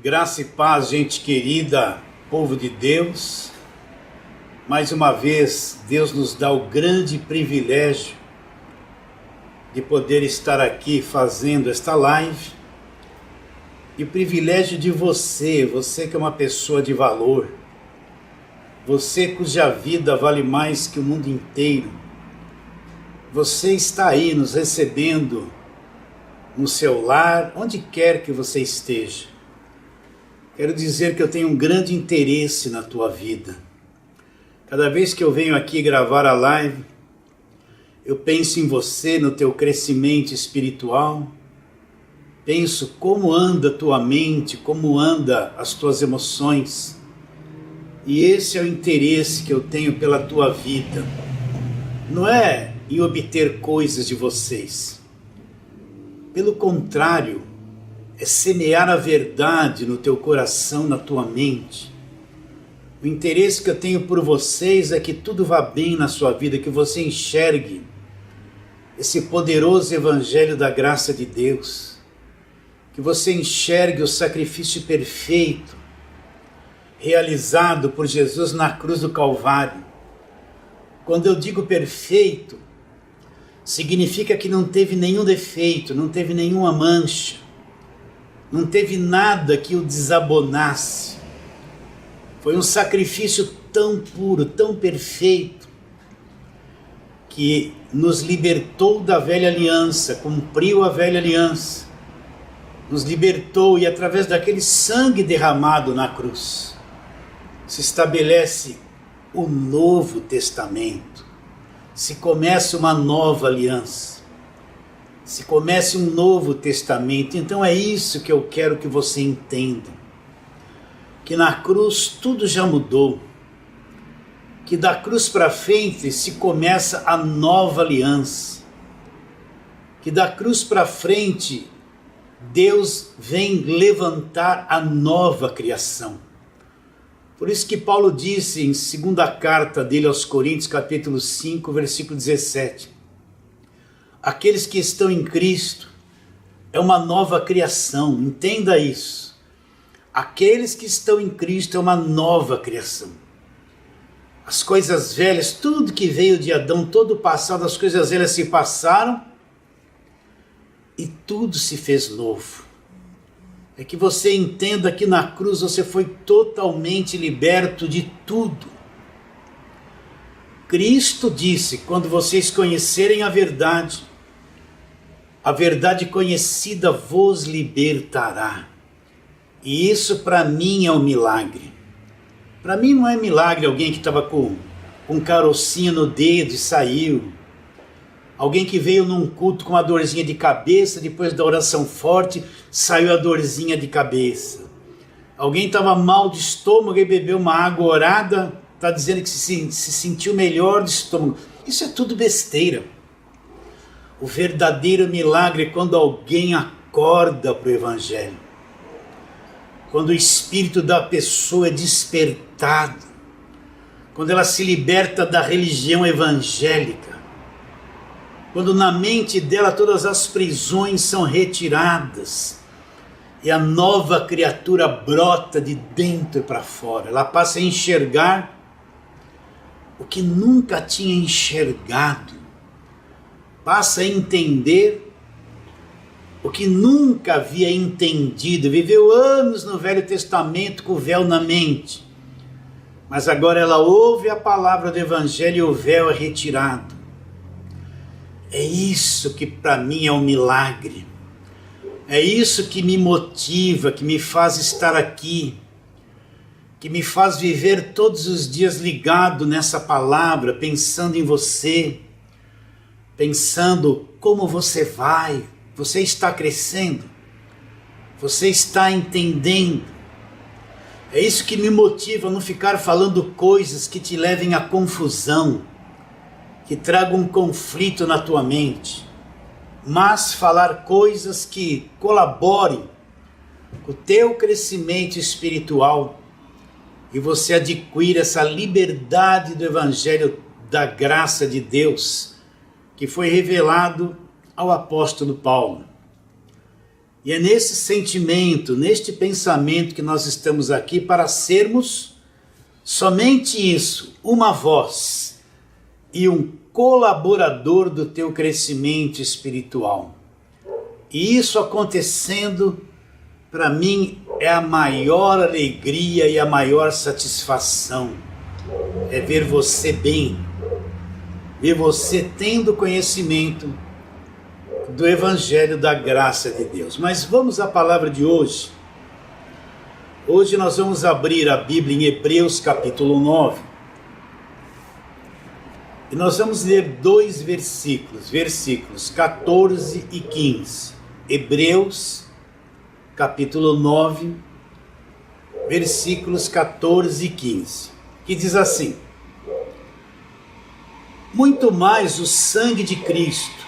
Graça e paz, gente querida, povo de Deus. Mais uma vez, Deus nos dá o grande privilégio de poder estar aqui fazendo esta live. E o privilégio de você que é uma pessoa de valor, você cuja vida vale mais que o mundo inteiro, você está aí nos recebendo no seu lar, onde quer que você esteja. Quero dizer que eu tenho um grande interesse na tua vida. Cada vez que eu venho aqui gravar a live, eu penso em você, no teu crescimento espiritual, penso como anda a tua mente, como anda as tuas emoções. E esse é o interesse que eu tenho pela tua vida. Não é em obter coisas de vocês. Pelo contrário, é semear a verdade no teu coração, na tua mente. O interesse que eu tenho por vocês é que tudo vá bem na sua vida, que você enxergue esse poderoso evangelho da graça de Deus, que você enxergue o sacrifício perfeito realizado por Jesus na cruz do Calvário. Quando eu digo perfeito, significa que não teve nenhum defeito, não teve nenhuma mancha, não teve nada que o desabonasse. Foi um sacrifício tão puro, tão perfeito, que nos libertou da velha aliança, cumpriu a velha aliança, nos libertou e através daquele sangue derramado na cruz, se estabelece o Novo Testamento, se começa uma nova aliança. Se comece um novo testamento. Então é isso que eu quero que você entenda. Que na cruz tudo já mudou. Que da cruz para frente se começa a nova aliança. Que da cruz para frente Deus vem levantar a nova criação. Por isso que Paulo disse em segunda carta dele aos Coríntios, capítulo 5, versículo 17. Aqueles que estão em Cristo é uma nova criação, entenda isso. Aqueles que estão em Cristo é uma nova criação. As coisas velhas, tudo que veio de Adão, todo o passado, as coisas velhas se passaram e tudo se fez novo. É que você entenda que na cruz você foi totalmente liberto de tudo. Cristo disse, quando vocês conhecerem a verdade conhecida vos libertará. E isso para mim é um milagre. Para mim não é milagre alguém que estava com carocinha no dedo e saiu. Alguém que veio num culto com uma dorzinha de cabeça, depois da oração forte, saiu a dorzinha de cabeça. Alguém estava mal de estômago e bebeu uma água orada, está dizendo que se sentiu melhor de estômago. Isso é tudo besteira. O verdadeiro milagre é quando alguém acorda para o Evangelho. Quando o espírito da pessoa é despertado. Quando ela se liberta da religião evangélica. Quando na mente dela todas as prisões são retiradas. E a nova criatura brota de dentro para fora. Ela passa a enxergar o que nunca tinha enxergado. Passa a entender o que nunca havia entendido. Viveu anos no Velho Testamento com o véu na mente. Mas agora ela ouve a palavra do Evangelho e o véu é retirado. É isso que para mim é um milagre. É isso que me motiva, que me faz estar aqui. Que me faz viver todos os dias ligado nessa palavra, pensando em você. Pensando como você vai, você está crescendo, você está entendendo. É isso que me motiva a não ficar falando coisas que te levem à confusão, que tragam um conflito na tua mente, mas falar coisas que colaborem com o teu crescimento espiritual e você adquire essa liberdade do Evangelho da graça de Deus, que foi revelado ao apóstolo Paulo. E é nesse sentimento, neste pensamento que nós estamos aqui para sermos somente isso, uma voz e um colaborador do teu crescimento espiritual. E isso acontecendo, para mim, é a maior alegria e a maior satisfação. É ver você bem, ver você tendo conhecimento do Evangelho da graça de Deus. Mas vamos à palavra de hoje. Hoje nós vamos abrir a Bíblia em Hebreus capítulo 9. E nós vamos ler dois versículos 14 e 15. Hebreus capítulo 9, versículos 14 e 15. Que diz assim: muito mais o sangue de Cristo,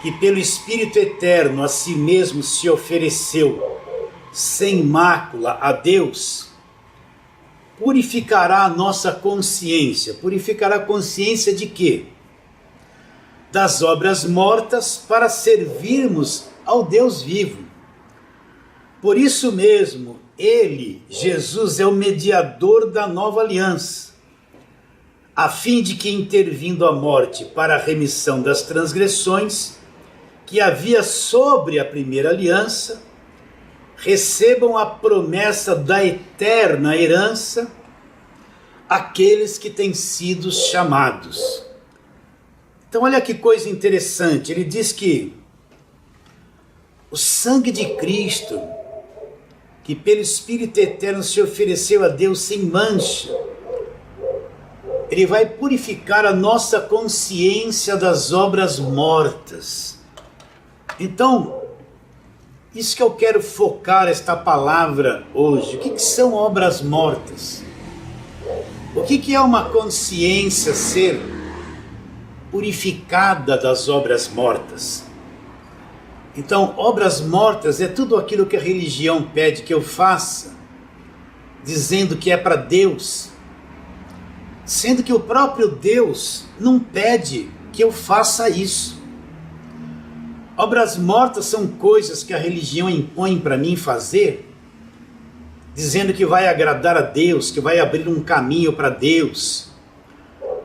que pelo Espírito Eterno a si mesmo se ofereceu sem mácula a Deus, purificará a nossa consciência. Purificará a consciência de quê? Das obras mortas, para servirmos ao Deus vivo. Por isso mesmo, ele, Jesus, é o mediador da nova aliança, a fim de que, intervindo a morte para a remissão das transgressões que havia sobre a primeira aliança, recebam a promessa da eterna herança aqueles que têm sido chamados. Então olha que coisa interessante, ele diz que o sangue de Cristo, que pelo Espírito Eterno se ofereceu a Deus sem mancha, ele vai purificar a nossa consciência das obras mortas. Então, isso que eu quero focar esta palavra hoje. O que são obras mortas? O que é uma consciência ser purificada das obras mortas? Então, obras mortas é tudo aquilo que a religião pede que eu faça, dizendo que é para Deus, sendo que o próprio Deus não pede que eu faça isso. Obras mortas são coisas que a religião impõe para mim fazer, dizendo que vai agradar a Deus, que vai abrir um caminho para Deus,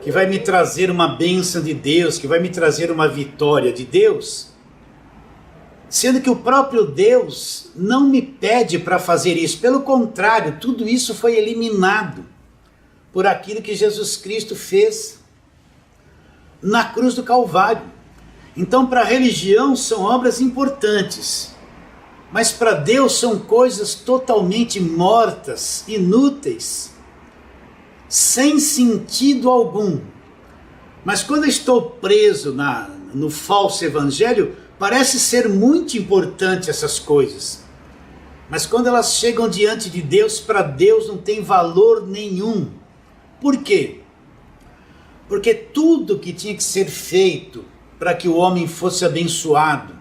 que vai me trazer uma bênção de Deus, que vai me trazer uma vitória de Deus, sendo que o próprio Deus não me pede para fazer isso. Pelo contrário, tudo isso foi eliminado por aquilo que Jesus Cristo fez na cruz do Calvário. Então, para a religião são obras importantes, mas para Deus são coisas totalmente mortas, inúteis, sem sentido algum. Mas quando eu estou preso no falso evangelho, parece ser muito importante essas coisas. Mas quando elas chegam diante de Deus, para Deus não tem valor nenhum. Por quê? Porque tudo que tinha que ser feito para que o homem fosse abençoado,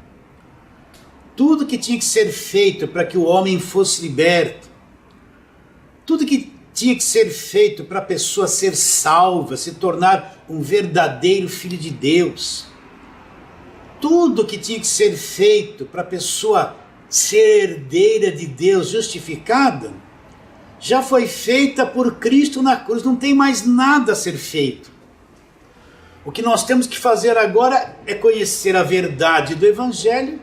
tudo que tinha que ser feito para que o homem fosse liberto, tudo que tinha que ser feito para a pessoa ser salva, se tornar um verdadeiro filho de Deus, tudo que tinha que ser feito para a pessoa ser herdeira de Deus, justificada, já foi feita por Cristo na cruz. Não tem mais nada a ser feito. O que nós temos que fazer agora é conhecer a verdade do Evangelho,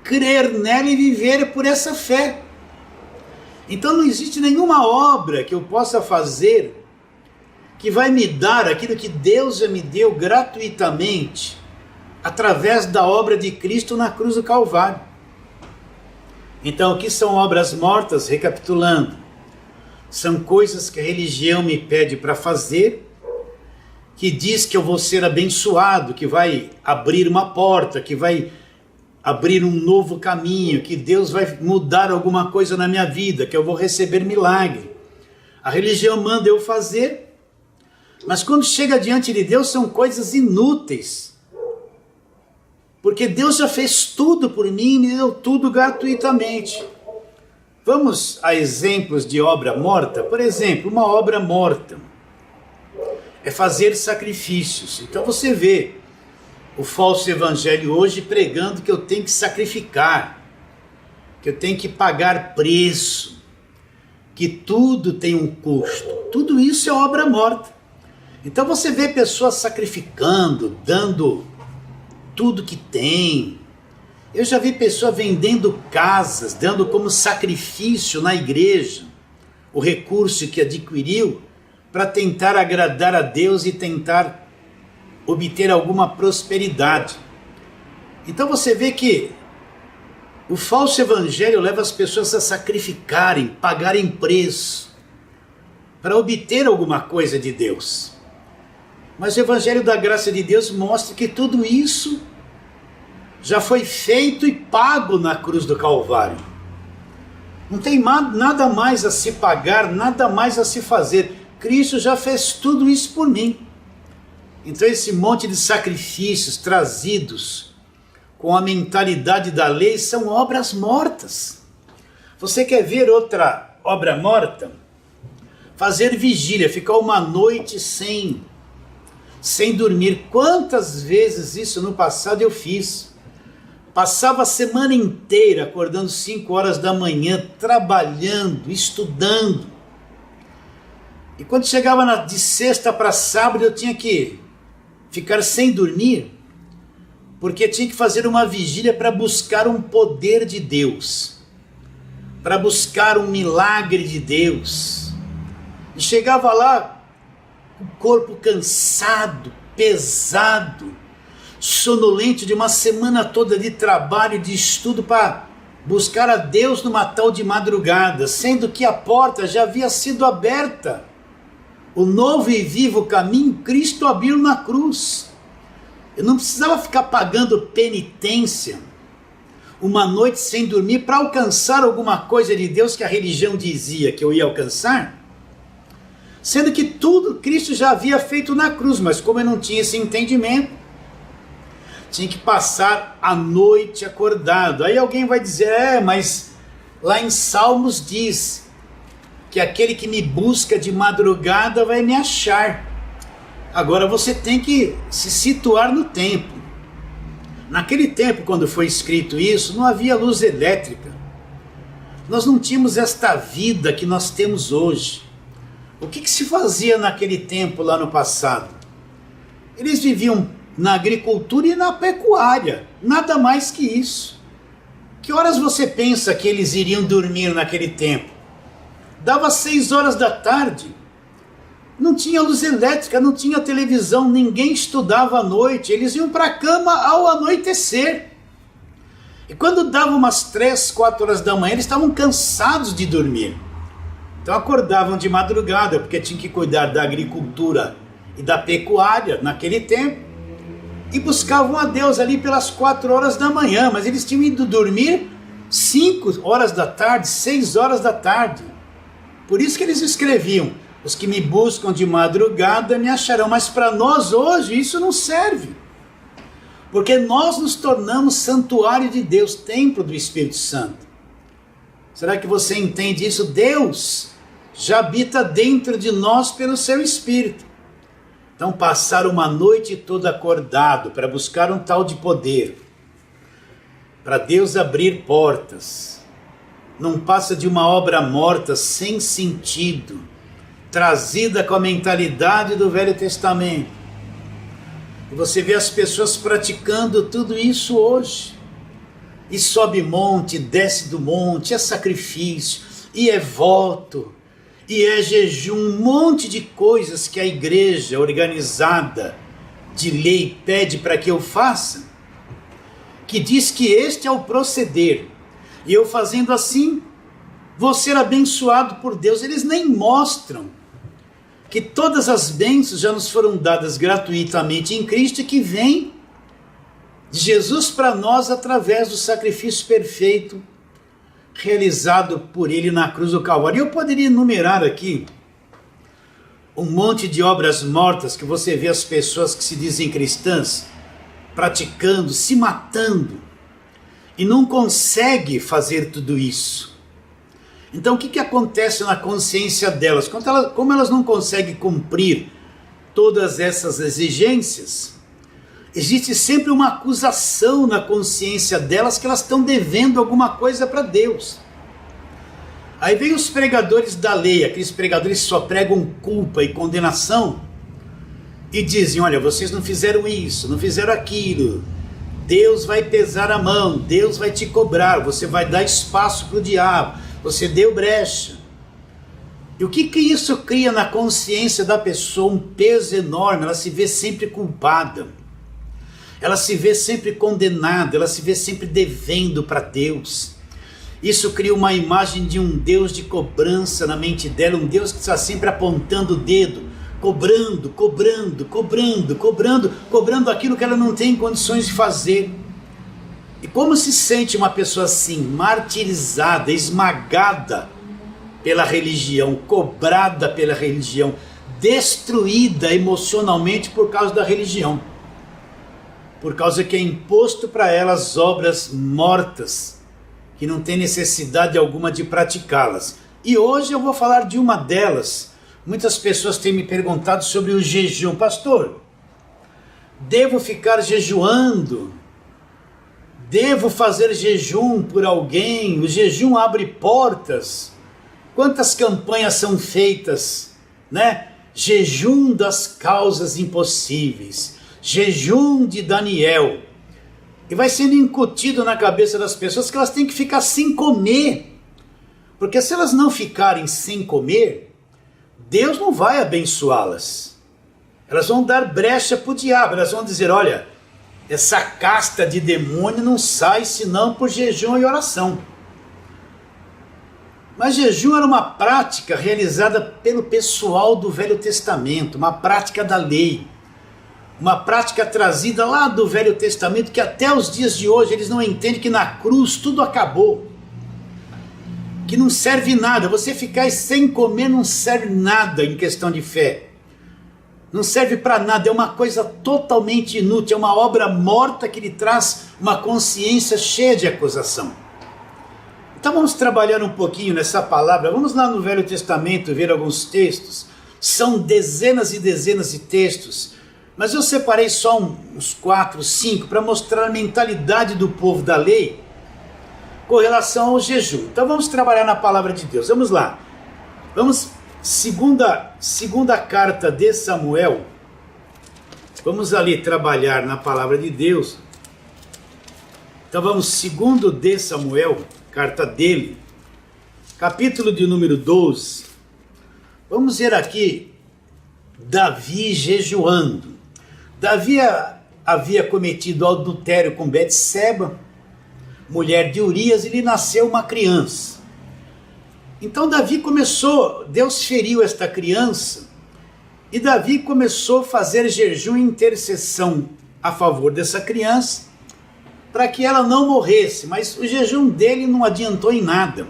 crer nela e viver por essa fé. Então não existe nenhuma obra que eu possa fazer que vai me dar aquilo que Deus já me deu gratuitamente, através da obra de Cristo na cruz do Calvário. Então, o que são obras mortas? Recapitulando, são coisas que a religião me pede para fazer, que diz que eu vou ser abençoado, que vai abrir uma porta, que vai abrir um novo caminho, que Deus vai mudar alguma coisa na minha vida, que eu vou receber milagre. A religião manda eu fazer, mas quando chega diante de Deus são coisas inúteis, porque Deus já fez tudo por mim e me deu tudo gratuitamente. Vamos a exemplos de obra morta? Por exemplo, uma obra morta é fazer sacrifícios. Então você vê o falso evangelho hoje pregando que eu tenho que sacrificar, que eu tenho que pagar preço, que tudo tem um custo. Tudo isso é obra morta. Então você vê pessoas sacrificando, dando tudo que tem. Eu já vi pessoa vendendo casas, dando como sacrifício na igreja o recurso que adquiriu para tentar agradar a Deus e tentar obter alguma prosperidade. Então você vê que o falso evangelho leva as pessoas a sacrificarem, pagarem preço para obter alguma coisa de Deus. Mas o evangelho da graça de Deus mostra que tudo isso já foi feito e pago na cruz do Calvário. Não tem nada mais a se pagar, nada mais a se fazer. Cristo já fez tudo isso por mim. Então esse monte de sacrifícios trazidos com a mentalidade da lei são obras mortas. Você quer ver outra obra morta? Fazer vigília, ficar uma noite sem dormir. Quantas vezes isso no passado eu fiz? Passava a semana inteira acordando 5 horas da manhã, trabalhando, estudando. E quando chegava de sexta para sábado eu tinha que ficar sem dormir, porque tinha que fazer uma vigília para buscar um poder de Deus, para buscar um milagre de Deus. E chegava lá, o corpo cansado, pesado, sonolento de uma semana toda de trabalho, de estudo para buscar a Deus numa tal de madrugada, sendo que a porta já havia sido aberta. O novo e vivo caminho Cristo abriu na cruz. Eu não precisava ficar pagando penitência uma noite sem dormir para alcançar alguma coisa de Deus que a religião dizia que eu ia alcançar, sendo que tudo Cristo já havia feito na cruz. Mas como eu não tinha esse entendimento, tinha que passar a noite acordado. Aí alguém vai dizer, mas lá em Salmos diz que aquele que me busca de madrugada vai me achar. Agora você tem que se situar no tempo. Naquele tempo, quando foi escrito isso, não havia luz elétrica. Nós não tínhamos esta vida que nós temos hoje. O que se fazia naquele tempo lá no passado? Eles viviam na agricultura e na pecuária, nada mais que isso. Que horas você pensa que eles iriam dormir naquele tempo? Dava 6 horas da tarde, não tinha luz elétrica, não tinha televisão, ninguém estudava à noite, eles iam para a cama ao anoitecer. E quando dava umas 3, 4 horas da manhã, eles estavam cansados de dormir. Então acordavam de madrugada, porque tinham que cuidar da agricultura e da pecuária naquele tempo, e buscavam a Deus ali pelas 4 horas da manhã, mas eles tinham ido dormir 5 horas da tarde, 6 horas da tarde. Por isso que eles escreviam, os que me buscam de madrugada me acharão. Mas para nós hoje isso não serve, porque nós nos tornamos santuário de Deus, templo do Espírito Santo. Será que você entende isso? Deus já habita dentro de nós pelo seu Espírito. Então passar uma noite toda acordado para buscar um tal de poder, para Deus abrir portas, não passa de uma obra morta, sem sentido, trazida com a mentalidade do Velho Testamento. E você vê as pessoas praticando tudo isso hoje. E sobe monte, desce do monte, é sacrifício, e é voto, e é jejum, um monte de coisas que a igreja organizada de lei pede para que eu faça, que diz que este é o proceder. E eu fazendo assim, vou ser abençoado por Deus. Eles nem mostram que todas as bênçãos já nos foram dadas gratuitamente em Cristo e que vem de Jesus para nós através do sacrifício perfeito realizado por Ele na cruz do Calvário. Eu poderia enumerar aqui um monte de obras mortas que você vê as pessoas que se dizem cristãs praticando, se matando, e não consegue fazer tudo isso. Então o que acontece na consciência delas? Como elas não conseguem cumprir todas essas exigências, Existe sempre uma acusação na consciência delas que elas estão devendo alguma coisa para Deus. Aí vem os pregadores da lei, aqueles pregadores que só pregam culpa e condenação, e dizem, olha, vocês não fizeram isso, não fizeram aquilo, Deus vai pesar a mão, Deus vai te cobrar, você vai dar espaço para o diabo, você deu brecha. E o que isso cria na consciência da pessoa? Um peso enorme, ela se vê sempre culpada, ela se vê sempre condenada, ela se vê sempre devendo para Deus. Isso cria uma imagem de um Deus de cobrança na mente dela, um Deus que está sempre apontando o dedo, cobrando, cobrando, cobrando, cobrando, cobrando aquilo que ela não tem condições de fazer. E como se sente uma pessoa assim, martirizada, esmagada pela religião, cobrada pela religião, destruída emocionalmente por causa da religião, por causa que é imposto para elas obras mortas, que não tem necessidade alguma de praticá-las. E hoje eu vou falar de uma delas. Muitas pessoas têm me perguntado sobre o jejum. Pastor, devo ficar jejuando? Devo fazer jejum por alguém? O jejum abre portas? Quantas campanhas são feitas, né? Jejum das causas impossíveis, jejum de Daniel. E vai sendo incutido na cabeça das pessoas que elas têm que ficar sem comer. Porque se elas não ficarem sem comer, Deus não vai abençoá-las. Elas vão dar brecha para o diabo, elas vão dizer, olha, essa casta de demônio não sai senão por jejum e oração. Mas jejum era uma prática realizada pelo pessoal do Velho Testamento, uma prática da lei. Uma prática trazida lá do Velho Testamento, que até os dias de hoje eles não entendem que na cruz tudo acabou, que não serve nada, você ficar sem comer não serve nada em questão de fé, não serve para nada, é uma coisa totalmente inútil, é uma obra morta que lhe traz uma consciência cheia de acusação. Então vamos trabalhar um pouquinho nessa palavra, vamos lá no Velho Testamento ver alguns textos, são dezenas e dezenas de textos, mas eu separei só uns 4, 5 para mostrar a mentalidade do povo da lei com relação ao jejum. Então vamos trabalhar na palavra de Deus. Vamos lá. Vamos, segunda carta de Samuel. Vamos ali trabalhar na palavra de Deus. Então vamos, segundo de Samuel, carta dele, capítulo de número 12. Vamos ver aqui Davi jejuando. Davi havia cometido adultério com Betseba, mulher de Urias, e lhe nasceu uma criança. Então Davi começou, Deus feriu esta criança, e Davi começou a fazer jejum e intercessão a favor dessa criança, para que ela não morresse, mas o jejum dele não adiantou em nada.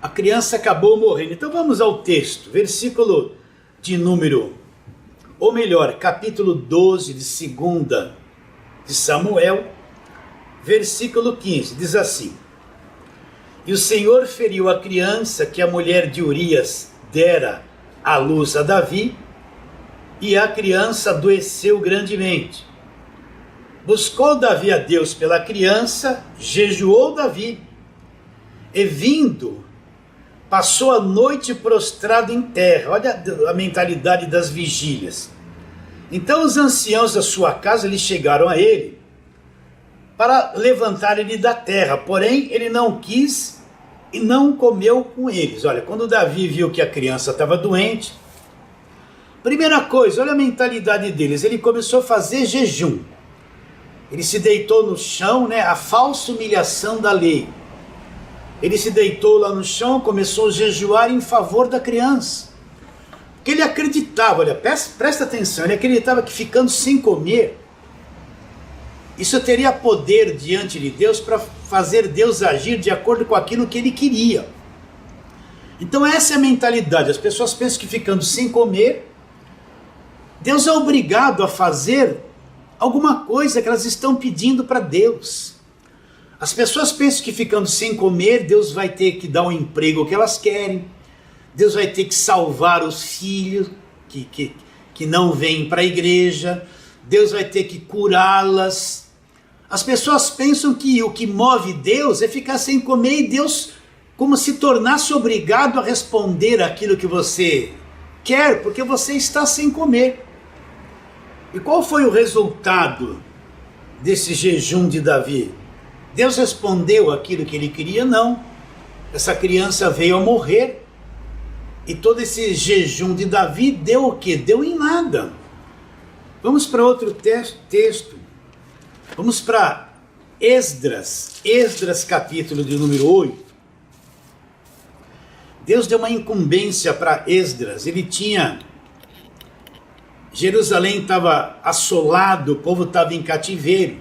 A criança acabou morrendo. Então vamos ao texto, versículo de número, ou melhor, capítulo 12 de 2 de Samuel, versículo 15, diz assim: E o Senhor feriu a criança que a mulher de Urias dera à luz a Davi, e a criança adoeceu grandemente. Buscou Davi a Deus pela criança, jejuou Davi, e vindo, passou a noite prostrado em terra. Olha a mentalidade das vigílias. Então os anciãos da sua casa lhe chegaram a ele para levantar ele da terra, porém ele não quis e não comeu com eles. Olha, quando Davi viu que a criança estava doente, primeira coisa, olha a mentalidade deles, ele começou a fazer jejum. Ele se deitou no chão, né, a falsa humilhação da lei. Ele se deitou lá no chão, começou a jejuar em favor da criança. Porque ele acreditava, olha, presta atenção, ele acreditava que ficando sem comer, isso teria poder diante de Deus para fazer Deus agir de acordo com aquilo que ele queria. Então essa é a mentalidade. As pessoas pensam que ficando sem comer, Deus é obrigado a fazer alguma coisa que elas estão pedindo para Deus. As pessoas pensam que ficando sem comer, Deus vai ter que dar um emprego que elas querem, Deus vai ter que salvar os filhos que não vêm para a igreja, Deus vai ter que curá-las. As pessoas pensam que o que move Deus é ficar sem comer e Deus como se tornasse obrigado a responder aquilo que você quer, porque você está sem comer. E qual foi o resultado desse jejum de Davi? Deus respondeu aquilo que ele queria? Não. Essa criança veio a morrer. E todo esse jejum de Davi deu o quê? Deu em nada. Vamos para outro texto. Vamos para Esdras. Esdras capítulo de número 8. Deus deu uma incumbência para Esdras. Ele tinha... Jerusalém estava assolado, o povo estava em cativeiro.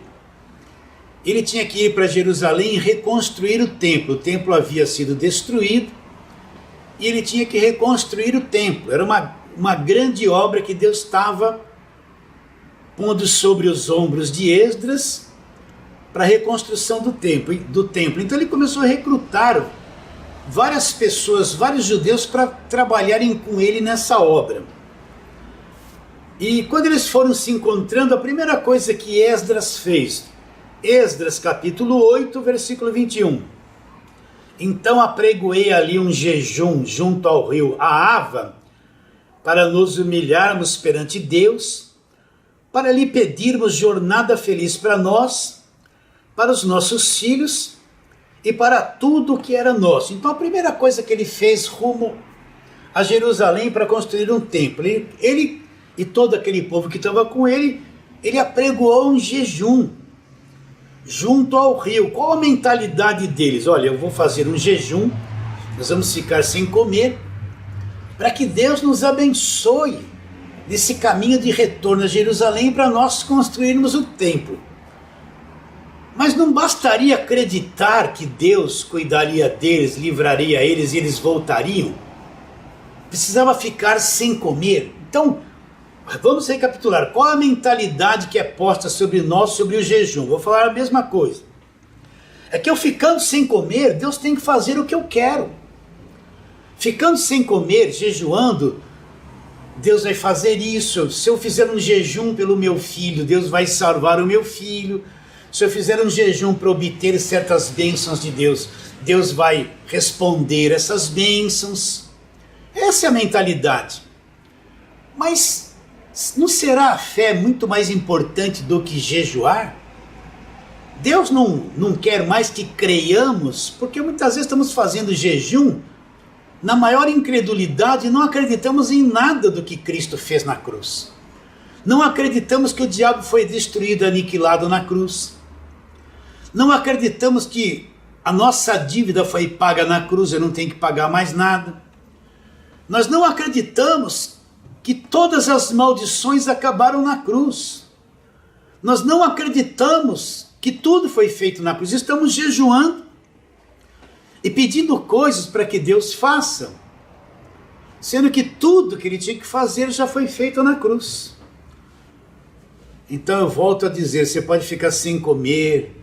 Ele tinha que ir para Jerusalém e reconstruir o templo. O templo havia sido destruído e ele tinha que reconstruir o templo. Era uma grande obra que Deus estava pondo sobre os ombros de Esdras para a reconstrução do templo. Então ele começou a recrutar várias pessoas, vários judeus para trabalharem com ele nessa obra. E quando eles foram se encontrando, a primeira coisa que Esdras fez, Esdras capítulo 8, versículo 21. Então apregoei ali um jejum junto ao rio Ahava, para nos humilharmos perante Deus, para lhe pedirmos jornada feliz para nós, para os nossos filhos e para tudo o que era nosso. Então a primeira coisa que ele fez rumo a Jerusalém para construir um templo, ele e todo aquele povo que estava com ele, ele apregoou um jejum junto ao rio. Qual a mentalidade deles? Olha, eu vou fazer um jejum, nós vamos ficar sem comer, para que Deus nos abençoe nesse caminho de retorno a Jerusalém para nós construirmos o templo. Mas não bastaria acreditar que Deus cuidaria deles, livraria eles e eles voltariam. Precisava ficar sem comer. Então, vamos recapitular. Qual a mentalidade que é posta sobre nós, sobre o jejum? Vou falar a mesma coisa. É que eu ficando sem comer, Deus tem que fazer o que eu quero. Ficando sem comer, jejuando, Deus vai fazer isso. Se eu fizer um jejum pelo meu filho, Deus vai salvar o meu filho. Se eu fizer um jejum para obter certas bênçãos de Deus, Deus vai responder essas bênçãos. Essa é a mentalidade. Mas não será a fé muito mais importante do que jejuar? Deus não quer mais que creiamos, porque muitas vezes estamos fazendo jejum na maior incredulidade e não acreditamos em nada do que Cristo fez na cruz. Não acreditamos que o diabo foi destruído, aniquilado na cruz. Não acreditamos que a nossa dívida foi paga na cruz, eu não tenho que pagar mais nada. Nós não acreditamos que todas as maldições acabaram na cruz. Nós não acreditamos que tudo foi feito na cruz. Estamos jejuando e pedindo coisas para que Deus faça, sendo que tudo que ele tinha que fazer já foi feito na cruz. Então eu volto a dizer, você pode ficar sem comer,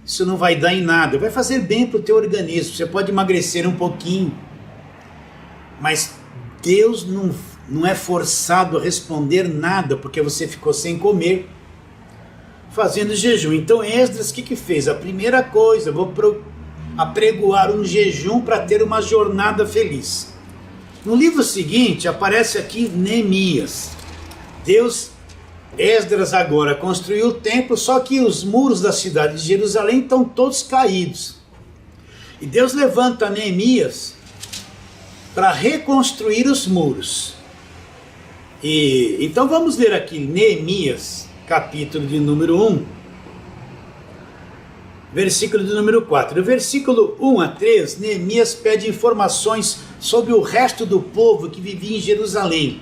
isso não vai dar em nada, vai fazer bem para o teu organismo, você pode emagrecer um pouquinho, mas Deus não é forçado a responder nada porque você ficou sem comer, fazendo jejum. Então Esdras, o que fez? A primeira coisa, vou apregoar um jejum para ter uma jornada feliz. No livro seguinte aparece aqui Neemias. Esdras agora construiu o templo, só que os muros da cidade de Jerusalém estão todos caídos. E Deus levanta Neemias para reconstruir os muros. Então vamos ler aqui Neemias, capítulo de número 1, versículo de número 4. No versículo 1 a 3, Neemias pede informações sobre o resto do povo que vivia em Jerusalém.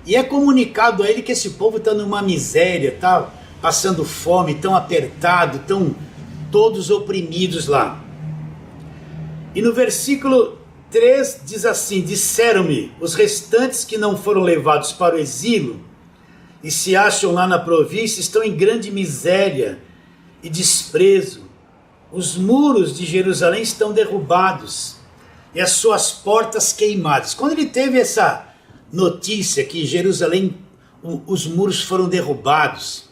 E é comunicado a ele que esse povo está numa miséria, está passando fome, tão apertado, estão todos oprimidos lá. E no versículo 3 diz assim: disseram-me, os restantes que não foram levados para o exílio e se acham lá na província estão em grande miséria e desprezo. Os muros de Jerusalém estão derrubados e as suas portas queimadas. Quando ele teve essa notícia que Jerusalém, os muros foram derrubados,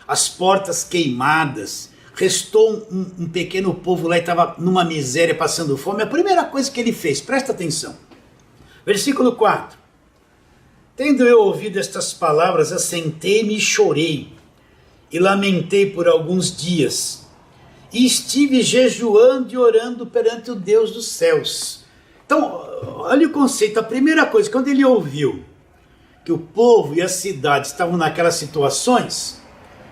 as portas queimadas, restou um pequeno povo lá e estava numa miséria, passando fome. A primeira coisa que ele fez, presta atenção, versículo 4. Tendo eu ouvido estas palavras, assentei-me e chorei, e lamentei por alguns dias, e estive jejuando e orando perante o Deus dos céus. Então, olha o conceito. A primeira coisa, quando ele ouviu que o povo e a cidade estavam naquelas situações,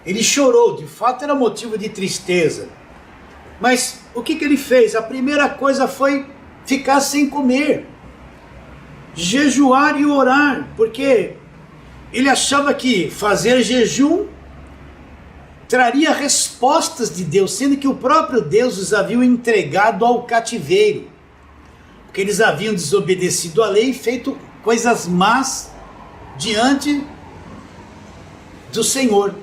ele chorou. De fato era motivo de tristeza. Mas o que ele fez? A primeira coisa foi ficar sem comer, jejuar e orar, porque ele achava que fazer jejum traria respostas de Deus, sendo que o próprio Deus os havia entregado ao cativeiro, porque eles haviam desobedecido à lei e feito coisas más diante do Senhor.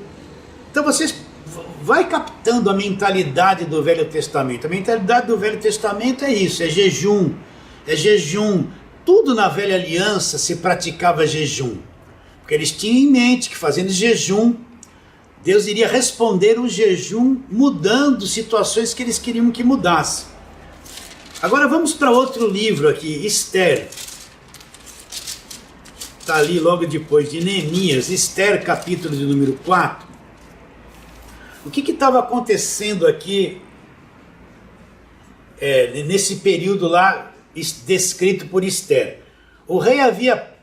Então vocês vai captando a mentalidade do Velho Testamento. A mentalidade do Velho Testamento é isso, é jejum, tudo na Velha Aliança se praticava jejum, porque eles tinham em mente que fazendo jejum, Deus iria responder o jejum mudando situações que eles queriam que mudasse. Agora vamos para outro livro aqui, Esther. Está ali logo depois de Neemias, Esther capítulo de número 4. O que estava acontecendo aqui nesse período lá descrito por Esther? O rei havia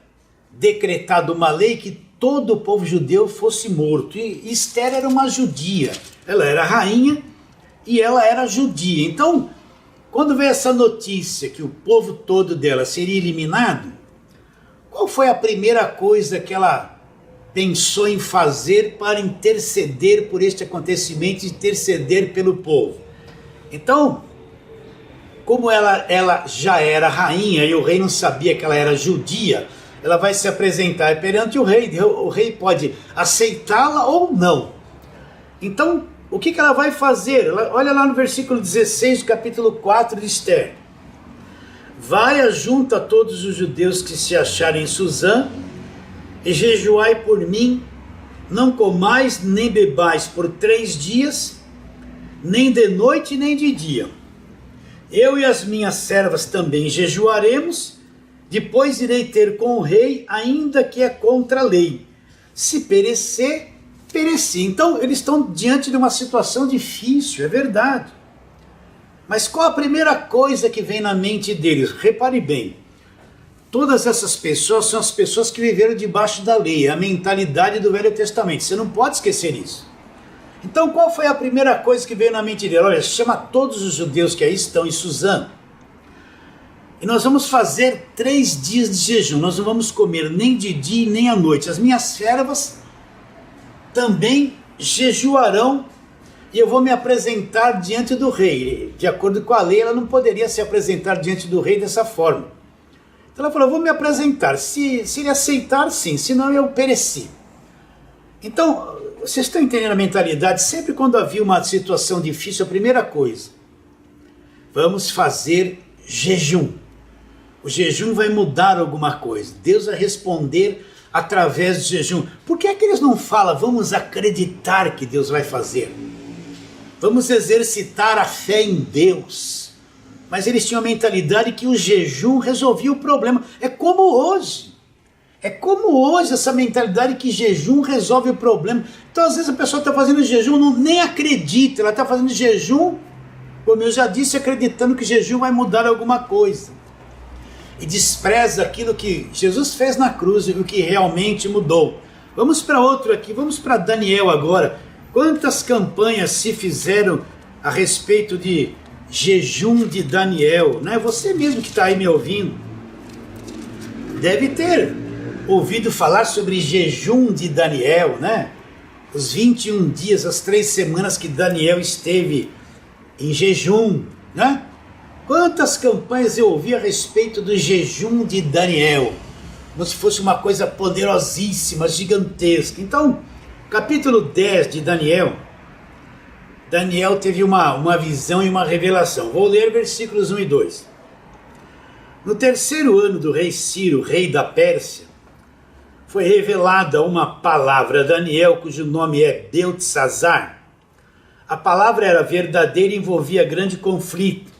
decretado uma lei que todo o povo judeu fosse morto, e Esther era uma judia, ela era rainha e ela era judia. Então, quando veio essa notícia que o povo todo dela seria eliminado, qual foi a primeira coisa que ela pensou em fazer para interceder por este acontecimento, interceder pelo povo? Então, como ela já era rainha e o rei não sabia que ela era judia, ela vai se apresentar perante o rei pode aceitá-la ou não. Então, o que ela vai fazer? Olha lá no versículo 16 do capítulo 4 de Esther. Vai junto a todos os judeus que se acharem em Suzã, e jejuai por mim, não comais nem bebais por 3 dias, nem de noite nem de dia. Eu e as minhas servas também jejuaremos, depois irei ter com o rei, ainda que é contra a lei. Se perecer, pereci. Então eles estão diante de uma situação difícil, é verdade. Mas qual a primeira coisa que vem na mente deles? Repare bem, todas essas pessoas são as pessoas que viveram debaixo da lei, a mentalidade do Velho Testamento, você não pode esquecer isso. Então qual foi a primeira coisa que veio na mente deles? Olha, chama todos os judeus que aí estão em Suzã, e nós vamos fazer 3 dias de jejum, nós não vamos comer nem de dia nem à noite. As minhas servas também jejuarão, e eu vou me apresentar diante do rei. De acordo com a lei, ela não poderia se apresentar diante do rei dessa forma. Então ela falou, eu vou me apresentar, se ele aceitar, sim, senão eu pereci. Então, vocês estão entendendo a mentalidade? Sempre quando havia uma situação difícil, a primeira coisa, vamos fazer jejum. O jejum vai mudar alguma coisa. Deus vai responder através do jejum. Por que é que eles não falam, vamos acreditar que Deus vai fazer? Vamos exercitar a fé em Deus. Mas eles tinham a mentalidade que o jejum resolvia o problema. É como hoje. É como hoje essa mentalidade que jejum resolve o problema. Então às vezes a pessoa está fazendo jejum, nem acredita. Ela está fazendo jejum, como eu já disse, acreditando que jejum vai mudar alguma coisa. E despreza aquilo que Jesus fez na cruz e o que realmente mudou. Vamos para outro aqui, vamos para Daniel agora. Quantas campanhas se fizeram a respeito de jejum de Daniel, né? Você mesmo que está aí me ouvindo deve ter ouvido falar sobre jejum de Daniel, né? Os 21 dias, as 3 semanas que Daniel esteve em jejum, né? Quantas campanhas eu ouvi a respeito do jejum de Daniel, como se fosse uma coisa poderosíssima, gigantesca. Então, capítulo 10 de Daniel, Daniel teve uma visão e uma revelação. Vou ler versículos 1 e 2. No 3º ano do rei Ciro, rei da Pérsia, foi revelada uma palavra a Daniel, cujo nome é Beltesazar. A palavra era verdadeira e envolvia grande conflito.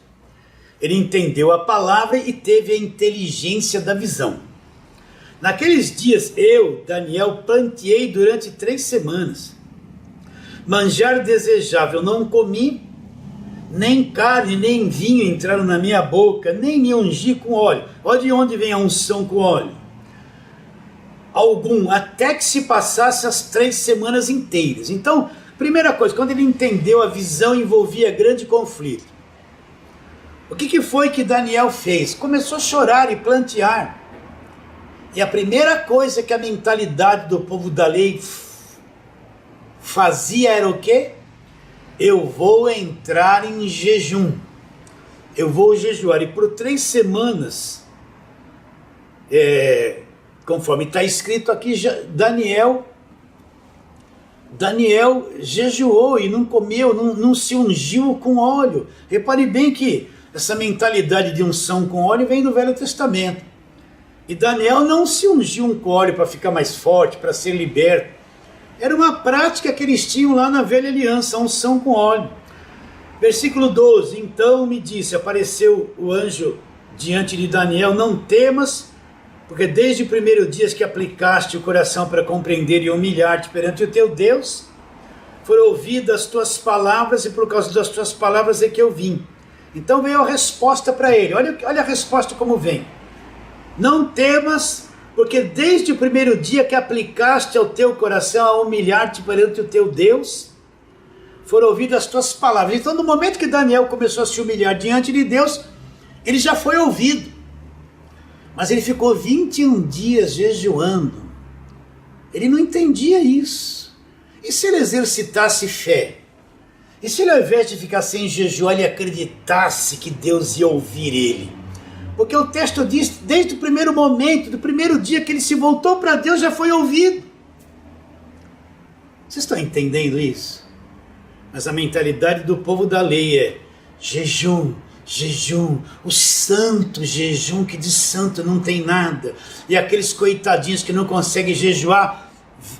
Ele entendeu a palavra e teve a inteligência da visão. Naqueles dias eu, Daniel, planteei durante 3 semanas. Manjar desejável não comi, nem carne, nem vinho entraram na minha boca, nem me ungi com óleo. Olha de onde vem a unção com óleo. Algum, até que se passasse as 3 semanas inteiras. Então, primeira coisa, quando ele entendeu, a visão envolvia grande conflito. O que foi que Daniel fez? Começou a chorar e plantear. E a primeira coisa que a mentalidade do povo da lei fazia era o quê? Eu vou entrar em jejum. Eu vou jejuar. E por 3 semanas, conforme está escrito aqui, Daniel jejuou e não comeu, não se ungiu com óleo. Repare bem que essa mentalidade de unção com óleo vem do Velho Testamento. E Daniel não se ungiu com óleo para ficar mais forte, para ser liberto. Era uma prática que eles tinham lá na velha aliança, a unção com óleo. Versículo 12, então me disse, apareceu o anjo diante de Daniel, não temas, porque desde o primeiro dia que aplicaste o coração para compreender e humilhar-te perante o teu Deus, foram ouvidas as tuas palavras e por causa das tuas palavras é que eu vim. Então veio a resposta para ele, olha a resposta como vem. Não temas, porque desde o primeiro dia que aplicaste ao teu coração a humilhar-te perante o teu Deus, foram ouvidas as tuas palavras. Então no momento que Daniel começou a se humilhar diante de Deus, ele já foi ouvido. Mas ele ficou 21 dias jejuando. Ele não entendia isso. E se ele exercitasse fé? E se ele, ao invés de ficar sem jejum, ele acreditasse que Deus ia ouvir ele? Porque o texto diz, desde o primeiro momento, do primeiro dia que ele se voltou para Deus, já foi ouvido. Vocês estão entendendo isso? Mas a mentalidade do povo da lei é jejum, jejum, o santo jejum, que de santo não tem nada. E aqueles coitadinhos que não conseguem jejuar,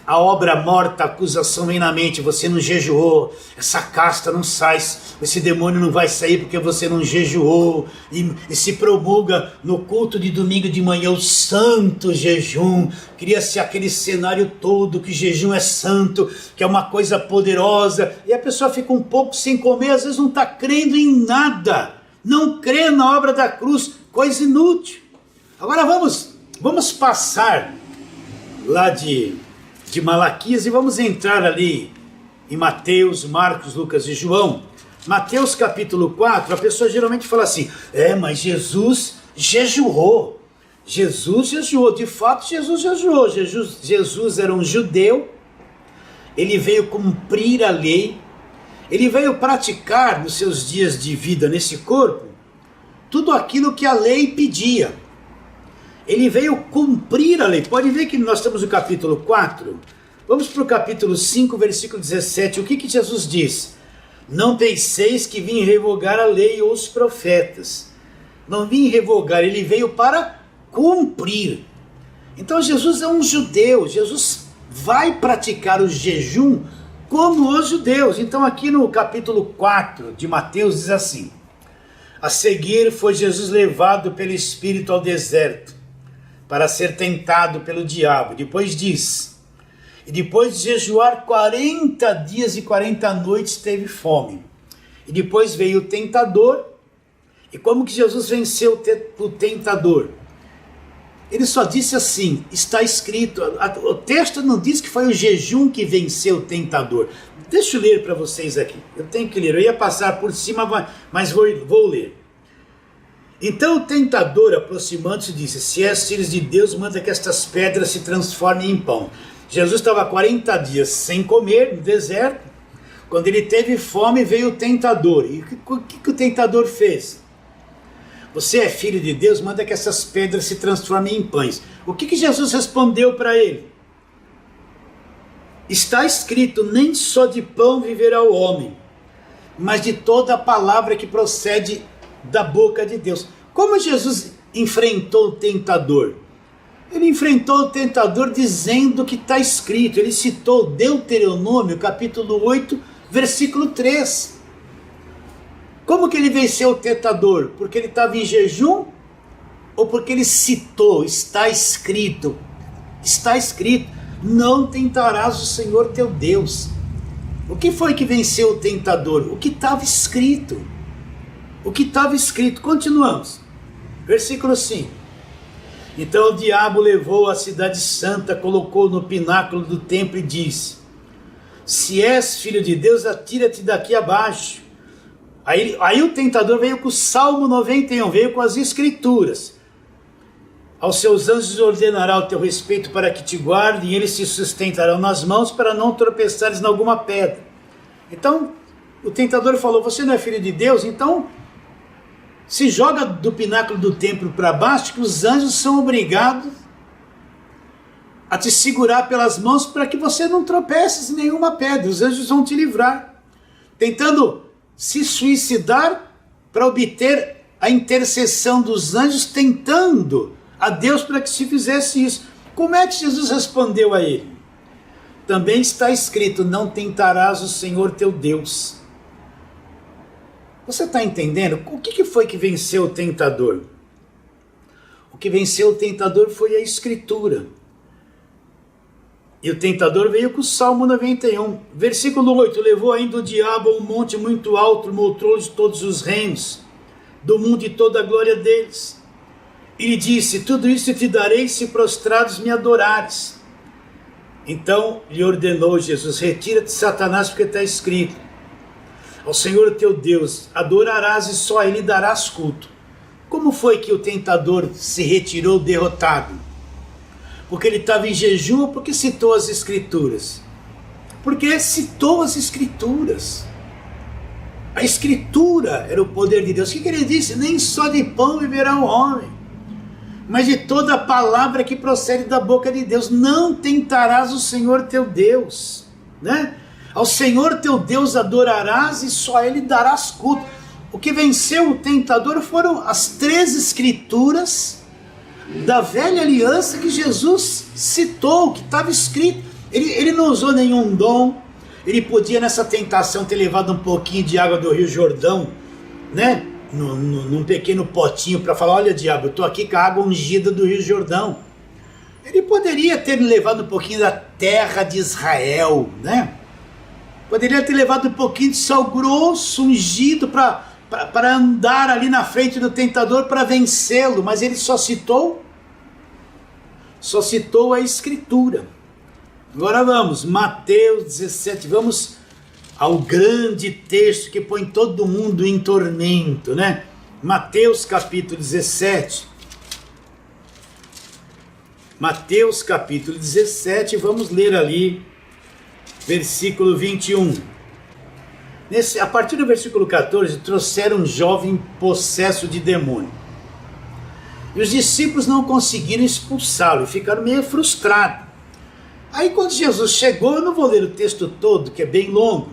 a obra morta, a acusação vem na mente, você não jejuou, essa casta não sai, esse demônio não vai sair porque você não jejuou, e se promulga no culto de domingo de manhã o santo jejum, cria-se aquele cenário todo que jejum é santo, que é uma coisa poderosa, e a pessoa fica um pouco sem comer, às vezes não está crendo em nada, não crê na obra da cruz, coisa inútil. Agora vamos passar lá de Malaquias e vamos entrar ali em Mateus, Marcos, Lucas e João. Mateus capítulo 4, a pessoa geralmente fala assim, mas Jesus jejuou. Jesus jejuou, de fato Jesus jejuou. Jesus era um judeu, ele veio cumprir a lei, ele veio praticar nos seus dias de vida nesse corpo, tudo aquilo que a lei pedia. Ele veio cumprir a lei. Pode ver que nós estamos no capítulo 4. Vamos para o capítulo 5, versículo 17. O que Jesus diz? Não penseis que vim revogar a lei ou os profetas. Não vim revogar, ele veio para cumprir. Então Jesus é um judeu. Jesus vai praticar o jejum como os judeus. Então aqui no capítulo 4 de Mateus diz assim: a seguir foi Jesus levado pelo Espírito ao deserto, para ser tentado pelo diabo. Depois diz, e depois de jejuar 40 dias e 40 noites teve fome. E depois veio o tentador. E como que Jesus venceu o tentador? Ele só disse assim, está escrito, o texto não diz que foi o jejum que venceu o tentador. Deixa eu ler para vocês aqui, eu tenho que ler, eu ia passar por cima, mas vou ler. Então o tentador, aproximando-se, disse, se és filho de Deus, manda que estas pedras se transformem em pão. Jesus estava 40 dias sem comer no deserto. Quando ele teve fome, veio o tentador. E o que o tentador fez? Você é filho de Deus, manda que essas pedras se transformem em pães. O que Jesus respondeu para ele? Está escrito, nem só de pão viverá o homem, mas de toda a palavra que procede da boca de Deus. Como Jesus enfrentou o tentador? Ele enfrentou o tentador dizendo o que está escrito. Ele citou Deuteronômio, capítulo 8, versículo 3. Como que ele venceu o tentador? Porque ele estava em jejum? Ou porque ele citou, está escrito? Está escrito, não tentarás o Senhor teu Deus. O que foi que venceu o tentador? O que estava escrito. O que estava escrito. Continuamos. Versículo 5. Então o diabo levou a cidade santa, colocou no pináculo do templo e disse: se és filho de Deus, atira-te daqui abaixo. Aí o tentador veio com o Salmo 91, veio com as escrituras. Aos seus anjos ordenará o teu respeito para que te guardem, e eles te sustentarão nas mãos para não tropeçares em alguma pedra. Então o tentador falou: você não é filho de Deus? Então se joga do pináculo do templo para baixo, que os anjos são obrigados a te segurar pelas mãos para que você não tropece em nenhuma pedra. Os anjos vão te livrar. Tentando se suicidar para obter a intercessão dos anjos, tentando a Deus para que se fizesse isso. Como é que Jesus respondeu a ele? Também está escrito: não tentarás o Senhor teu Deus. Você está entendendo? O que foi que venceu o tentador? O que venceu o tentador foi a escritura. E o tentador veio com o Salmo 91. Versículo 8. Levou ainda o diabo a um monte muito alto, mostrou de todos os reinos do mundo e toda a glória deles. E lhe disse: tudo isso te darei se prostrados me adorares. Então lhe ordenou Jesus: retira-te, Satanás, porque está escrito: ao Senhor teu Deus adorarás e só a Ele darás culto. Como foi que o tentador se retirou derrotado? Porque ele estava em jejum ou porque citou as escrituras? Porque citou as escrituras. A escritura era o poder de Deus. O que ele disse? Nem só de pão viverá o homem, mas de toda a palavra que procede da boca de Deus. Não tentarás o Senhor teu Deus, né? Ao Senhor teu Deus adorarás e só a Ele darás culto. O que venceu o tentador foram as 3 escrituras da velha aliança que Jesus citou, que estava escrito. Ele não usou nenhum dom. Ele podia nessa tentação ter levado um pouquinho de água do Rio Jordão, né? Num pequeno potinho para falar: olha, diabo, eu estou aqui com a água ungida do Rio Jordão. Ele poderia ter levado um pouquinho da terra de Israel, né? Poderia ter levado um pouquinho de sal grosso, ungido, para andar ali na frente do tentador para vencê-lo, mas ele só citou a escritura. Agora vamos, Mateus 17, vamos ao grande texto que põe todo mundo em tormento, né? Mateus capítulo 17. Mateus capítulo 17, vamos ler ali versículo 21. A partir do versículo 14, trouxeram um jovem possesso de demônio. E os discípulos não conseguiram expulsá-lo e ficaram meio frustrados. Aí quando Jesus chegou, eu não vou ler o texto todo, que é bem longo.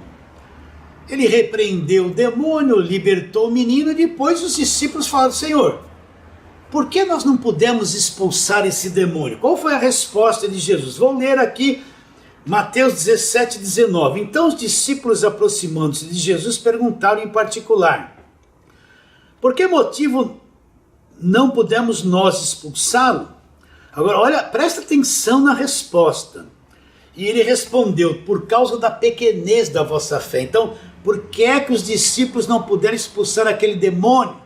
Ele repreendeu o demônio, libertou o menino, e depois os discípulos falaram: Senhor, por que nós não pudemos expulsar esse demônio? Qual foi a resposta de Jesus? Vou ler aqui Mateus 17, 19. Então os discípulos, aproximando-se de Jesus, perguntaram em particular: por que motivo não pudemos nós expulsá-lo? Agora olha, presta atenção na resposta. E ele respondeu: por causa da pequenez da vossa fé. Então, por que é que os discípulos não puderam expulsar aquele demônio?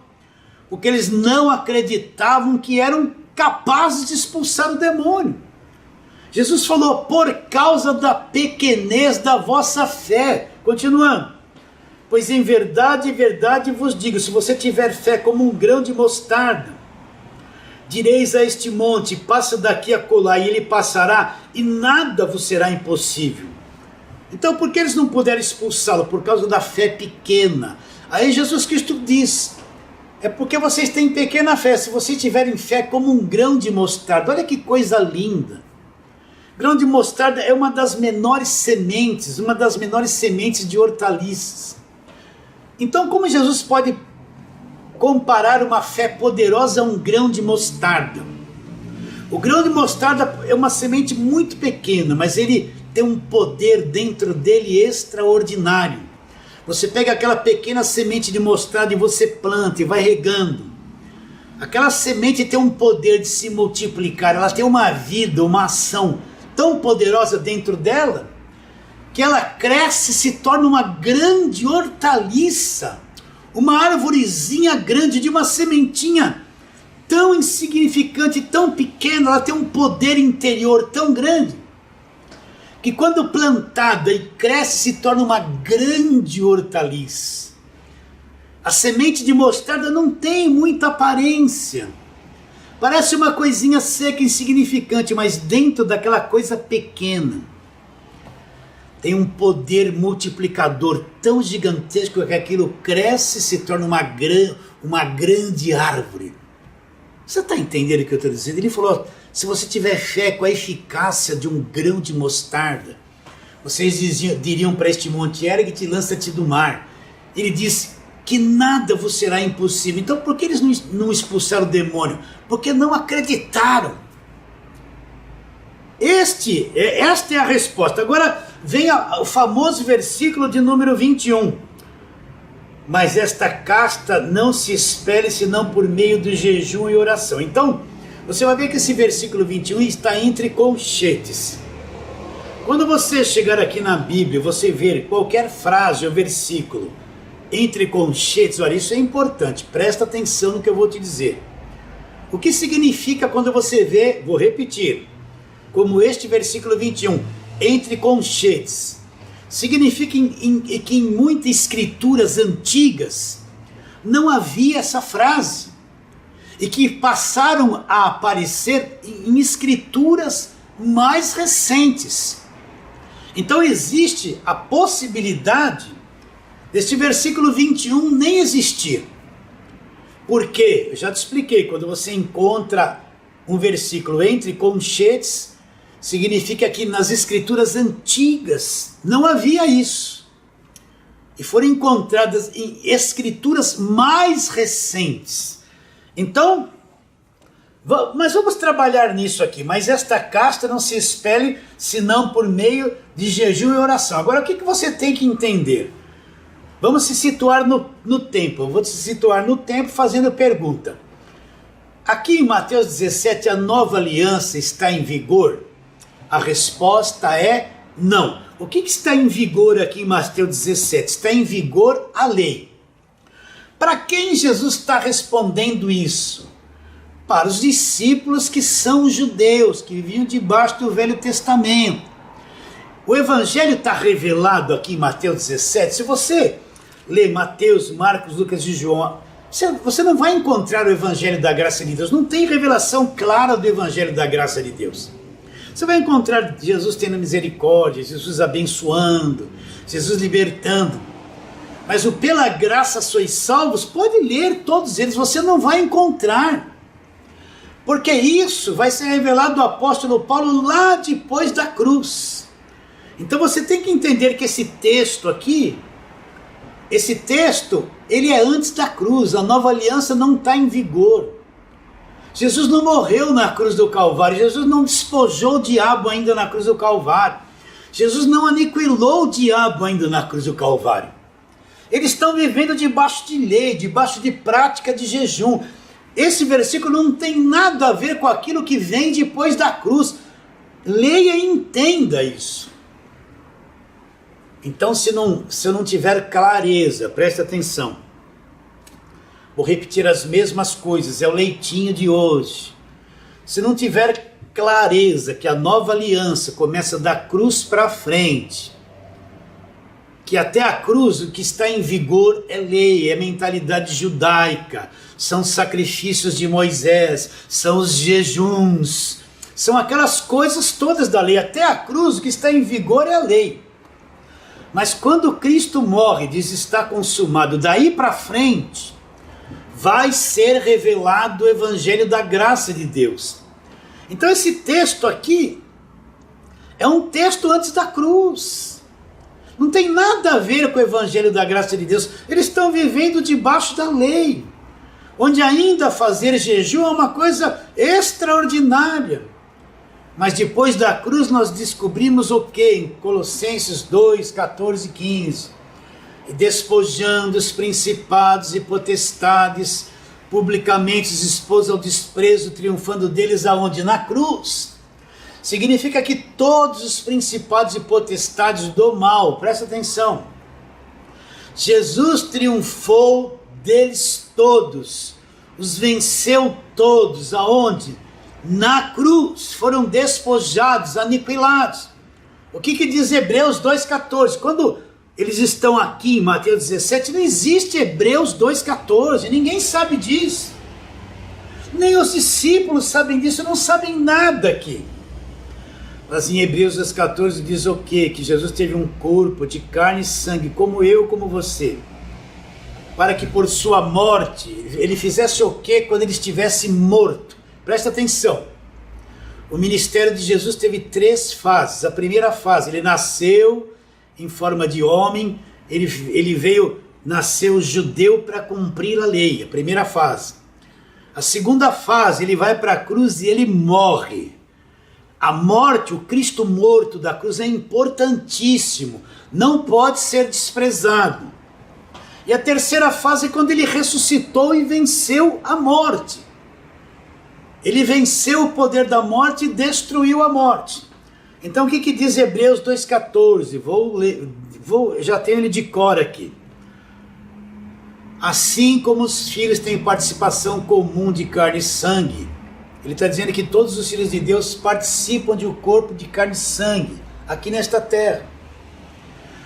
Porque eles não acreditavam que eram capazes de expulsar o demônio. Jesus falou: por causa da pequenez da vossa fé. Continuando: pois em verdade vos digo, se você tiver fé como um grão de mostarda, direis a este monte: passa daqui a acolá, e ele passará, e nada vos será impossível. Então por que eles não puderam expulsá-lo? Por causa da fé pequena. Aí Jesus Cristo diz: é porque vocês têm pequena fé. Se vocês tiverem fé como um grão de mostarda, olha que coisa linda. Grão de mostarda é uma das menores sementes de hortaliças. Então como Jesus pode comparar uma fé poderosa a um grão de mostarda? O grão de mostarda é uma semente muito pequena, mas ele tem um poder dentro dele extraordinário. Você pega aquela pequena semente de mostarda e você planta e vai regando. Aquela semente tem um poder de se multiplicar, ela tem uma vida, uma ação tão poderosa dentro dela, que ela cresce e se torna uma grande hortaliça, uma arvorezinha grande de uma sementinha tão insignificante, tão pequena, ela tem um poder interior tão grande, que quando plantada e cresce se torna uma grande hortaliça. A semente de mostarda não tem muita aparência, parece uma coisinha seca e insignificante, mas dentro daquela coisa pequena tem um poder multiplicador tão gigantesco que aquilo cresce e se torna uma grande árvore. Você está entendendo o que eu estou dizendo? Ele falou, se você tiver fé com a eficácia de um grão de mostarda, vocês diriam para este monte, ergue-te e lança-te do mar. Ele disse que nada vos será impossível. Então por que eles não expulsaram o demônio? Porque não acreditaram. Esta é a resposta. Agora vem o famoso versículo de número 21. Mas esta casta não se espere senão por meio do jejum e oração. Então, você vai ver que esse versículo 21 está entre colchetes. Quando você chegar aqui na Bíblia, você ver qualquer frase ou versículo entre colchetes, olha, isso é importante, presta atenção no que eu vou te dizer. O que significa quando você vê, vou repetir, como este versículo 21, entre colchetes? Significa que em muitas escrituras antigas não havia essa frase, e que passaram a aparecer em escrituras mais recentes. Então existe a possibilidade deste versículo 21 nem existir. Por quê? Eu já te expliquei, quando você encontra um versículo entre colchetes, significa que nas escrituras antigas não havia isso. E foram encontradas em escrituras mais recentes. Então, mas vamos trabalhar nisso aqui. Mas esta casta não se espelhe senão por meio de jejum e oração. Agora o que você tem que entender? Vamos se situar no tempo. Eu vou te situar no tempo fazendo pergunta. Aqui em Mateus 17, a nova aliança está em vigor? A resposta é não. O que está em vigor aqui em Mateus 17? Está em vigor a lei. Para quem Jesus está respondendo isso? Para os discípulos que são judeus, que viviam debaixo do Velho Testamento. O Evangelho está revelado aqui em Mateus 17. Se você ler Mateus, Marcos, Lucas e João, você não vai encontrar o Evangelho da graça de Deus. Não tem revelação clara do Evangelho da graça de Deus. Você vai encontrar Jesus tendo misericórdia, Jesus abençoando, Jesus libertando. Mas o pela graça sois salvos, pode ler todos eles, você não vai encontrar. Porque isso vai ser revelado do apóstolo Paulo lá depois da cruz. Então você tem que entender que esse texto aqui, ele é antes da cruz, a nova aliança não está em vigor. Jesus não morreu na cruz do Calvário, Jesus não despojou o diabo ainda na cruz do Calvário. Jesus não aniquilou o diabo ainda na cruz do Calvário. Eles estão vivendo debaixo de lei, debaixo de prática de jejum. Esse versículo não tem nada a ver com aquilo que vem depois da cruz. Leia e entenda isso. Então, se eu não tiver clareza, preste atenção. Vou repetir as mesmas coisas, é o leitinho de hoje. Se não tiver clareza que a nova aliança começa da cruz para frente, que até a cruz o que está em vigor é lei, é mentalidade judaica, são sacrifícios de Moisés, são os jejuns, são aquelas coisas todas da lei. Até a cruz o que está em vigor é a lei. Mas quando Cristo morre, diz está consumado, daí para frente vai ser revelado o Evangelho da graça de Deus. Então esse texto aqui é um texto antes da cruz. Não tem nada a ver com o Evangelho da graça de Deus. Eles estão vivendo debaixo da lei. onde ainda fazer jejum é uma coisa extraordinária. Mas depois da cruz nós descobrimos o que? Em Colossenses 2, 14 e 15. E despojando os principados e potestades, publicamente os expôs ao desprezo, triunfando deles aonde? Na cruz. Significa que todos os principados e potestades do mal, presta atenção, Jesus triunfou deles todos, os venceu todos, aonde? Na cruz, foram despojados, aniquilados. O que diz Hebreus 2,14? Quando eles estão aqui em Mateus 17, não existe Hebreus 2,14, ninguém sabe disso. Nem os discípulos sabem disso, não sabem nada aqui. Mas em Hebreus 2,14 diz o quê? Que Jesus teve um corpo de carne e sangue, como eu, como você, para que por sua morte, ele fizesse o quê quando ele estivesse morto? Presta atenção, o ministério de Jesus teve 3 fases. A primeira fase, ele nasceu em forma de homem, ele nasceu judeu para cumprir a lei, a primeira fase. A segunda fase, ele vai para a cruz e ele morre. A morte, o Cristo morto da cruz é importantíssimo, não pode ser desprezado. E a terceira fase é quando ele ressuscitou e venceu a morte. Ele venceu o poder da morte e destruiu a morte. Então o que diz Hebreus 2,14? Vou ler, já tenho ele de cor aqui. Assim como os filhos têm participação comum de carne e sangue, ele está dizendo que todos os filhos de Deus participam de um corpo de carne e sangue, aqui nesta terra.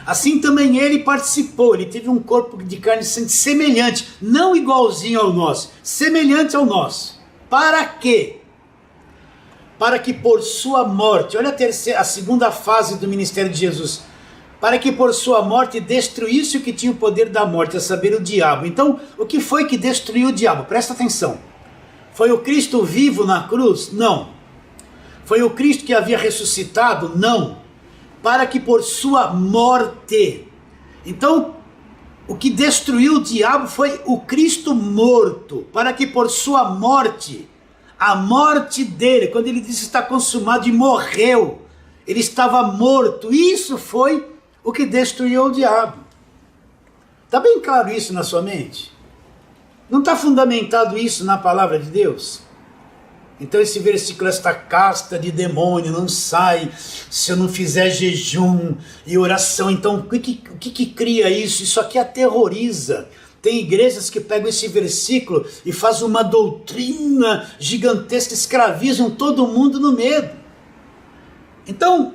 Assim também ele participou, ele teve um corpo de carne e sangue semelhante, não igualzinho ao nosso, semelhante ao nosso. Para quê? Para que por sua morte, olha a segunda fase do ministério de Jesus, para que por sua morte destruísse o que tinha o poder da morte, a saber, o diabo. Então, o que foi que destruiu o diabo? Presta atenção. Foi o Cristo vivo na cruz? Não. Foi o Cristo que havia ressuscitado? Não. Para que por sua morte. Então, o que destruiu o diabo foi o Cristo morto, para que por sua morte, a morte dele, quando ele disse está consumado e morreu, ele estava morto, isso foi o que destruiu o diabo. Está bem claro isso na sua mente? Não está fundamentado isso na palavra de Deus? Então esse versículo, esta casta de demônio não sai se eu não fizer jejum e oração. Então o que cria isso? Isso aqui aterroriza. Tem igrejas que pegam esse versículo e fazem uma doutrina gigantesca, escravizam todo mundo no medo. Então,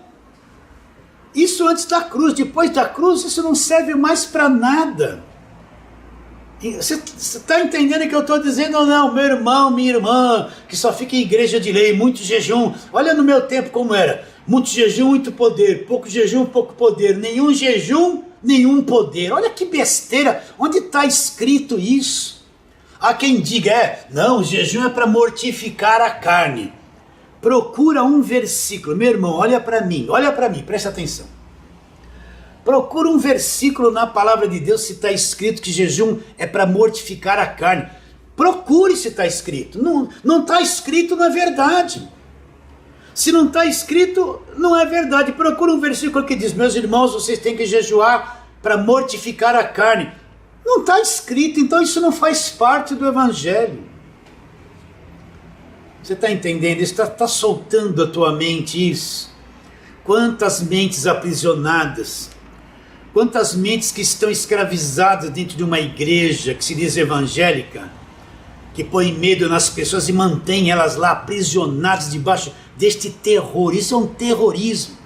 isso antes da cruz, depois da cruz, isso não serve mais para nada. Você está entendendo o que eu estou dizendo ou não? Meu irmão, minha irmã, que só fica em igreja de lei, muito jejum. Olha no meu tempo como era. Muito jejum, muito poder. Pouco jejum, pouco poder. Nenhum jejum, nenhum poder. Olha que besteira. Onde está escrito isso? Há quem diga, não, o jejum é para mortificar a carne. Procura um versículo. Meu irmão, olha para mim, presta atenção. Procura um versículo na palavra de Deus se está escrito que jejum é para mortificar a carne. Procure se está escrito. Não está escrito, não é verdade. Se não está escrito, não é verdade. Procura um versículo que diz, meus irmãos, vocês têm que jejuar para mortificar a carne. Não está escrito, então isso não faz parte do evangelho. Você está entendendo? Está soltando a tua mente isso. Quantas mentes aprisionadas. Quantas mentes que estão escravizadas dentro de uma igreja que se diz evangélica, que põe medo nas pessoas e mantém elas lá aprisionadas debaixo deste terror. Isso é um terrorismo.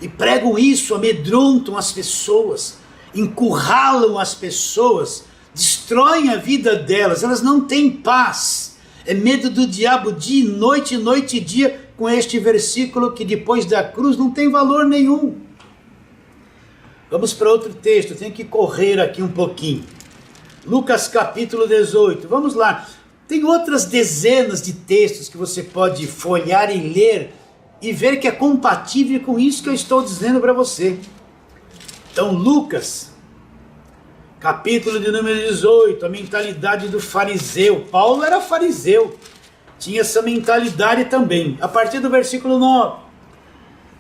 E pregam isso, amedrontam as pessoas, encurralam as pessoas, destroem a vida delas, elas não têm paz. É medo do diabo dia e noite e dia, com este versículo que depois da cruz não tem valor nenhum. Vamos para outro texto, eu tenho que correr aqui um pouquinho. Lucas capítulo 18, vamos lá. Tem outras dezenas de textos que você pode folhear e ler e ver que é compatível com isso que eu estou dizendo para você. Então Lucas capítulo de número 18, a mentalidade do fariseu. Paulo era fariseu, tinha essa mentalidade também. A partir do versículo 9,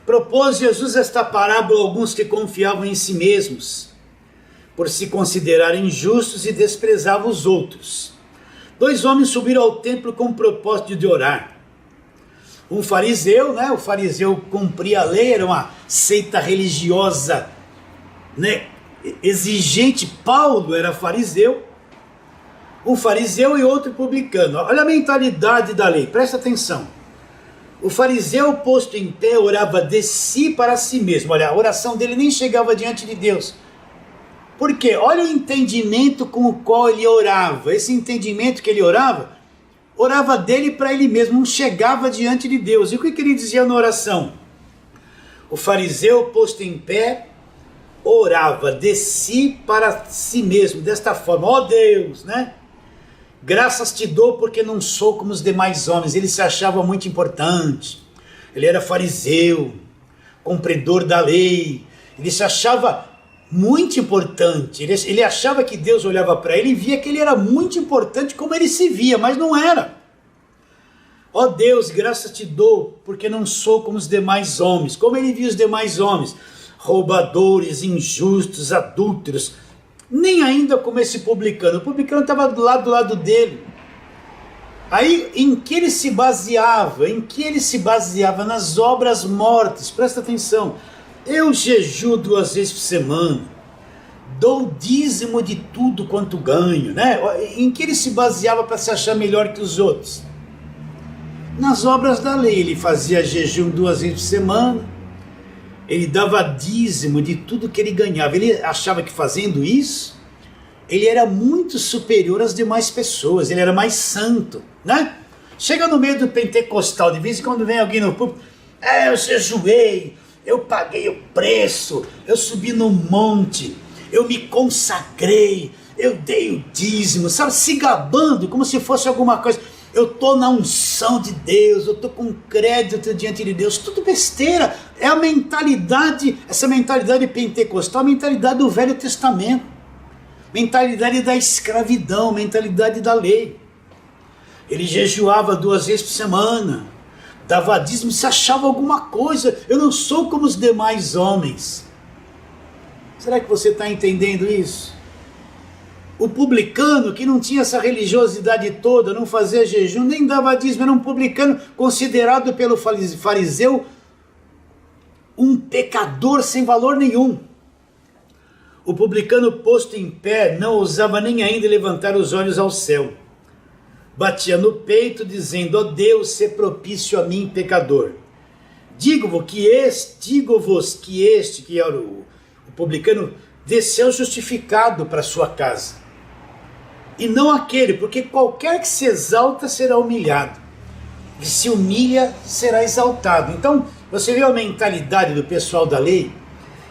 propôs Jesus esta parábola a alguns que confiavam em si mesmos, por se considerarem justos, e desprezavam os outros. 2 homens subiram ao templo com o propósito de orar. Um fariseu, né? O fariseu cumpria a lei, era uma seita religiosa, né? Exigente. Paulo era fariseu. Um fariseu e outro publicano. Olha a mentalidade da lei, presta atenção. O fariseu, posto em pé, orava de si para si mesmo. Olha, a oração dele nem chegava diante de Deus. Por quê? Olha o entendimento com o qual ele orava. Esse entendimento que ele orava dele para ele mesmo, não chegava diante de Deus. E o que ele dizia na oração? O fariseu, posto em pé, orava de si para si mesmo, desta forma: ó Deus, né? Graças te dou porque não sou como os demais homens. Ele se achava muito importante. Ele era fariseu, cumpridor da lei. Ele se achava muito importante. Ele achava que Deus olhava para ele e via que ele era muito importante como ele se via, mas não era. Ó Deus, graças te dou porque não sou como os demais homens. Como ele via os demais homens? Roubadores, injustos, adúlteros. Nem ainda como esse publicano. O publicano estava do lado dele. Aí, em que ele se baseava? Em que ele se baseava? Nas obras mortas. Presta atenção. Eu jejuo 2 vezes por semana. Dou dízimo de tudo quanto ganho, né? Em que ele se baseava para se achar melhor que os outros? Nas obras da lei. Ele fazia jejum 2 vezes por semana. Ele dava dízimo de tudo que ele ganhava. Ele achava que fazendo isso, ele era muito superior às demais pessoas. Ele era mais santo, né? Chega no meio do pentecostal, de vez em quando vem alguém no púlpito: eu jejuei, eu paguei o preço, eu subi no monte, eu me consagrei, eu dei o dízimo, sabe? Se gabando como se fosse alguma coisa. Eu estou na unção de Deus, eu estou com crédito diante de Deus. Tudo besteira. É a mentalidade, essa mentalidade pentecostal, a mentalidade do Velho Testamento, mentalidade da escravidão, mentalidade da lei. Ele jejuava 2 vezes por semana, dava dízimo, se achava alguma coisa. Eu não sou como os demais homens. Será que você está entendendo isso? O publicano, que não tinha essa religiosidade toda, não fazia jejum, nem dava dízimo, era um publicano considerado pelo fariseu um pecador sem valor nenhum. O publicano, posto em pé, não ousava nem ainda levantar os olhos ao céu. Batia no peito, dizendo: ó Deus, sê propício a mim, pecador. Digo-vos que este, que era o publicano, desceu justificado para sua casa. E não aquele, porque qualquer que se exalta será humilhado, que se humilha será exaltado. Então, você vê a mentalidade do pessoal da lei?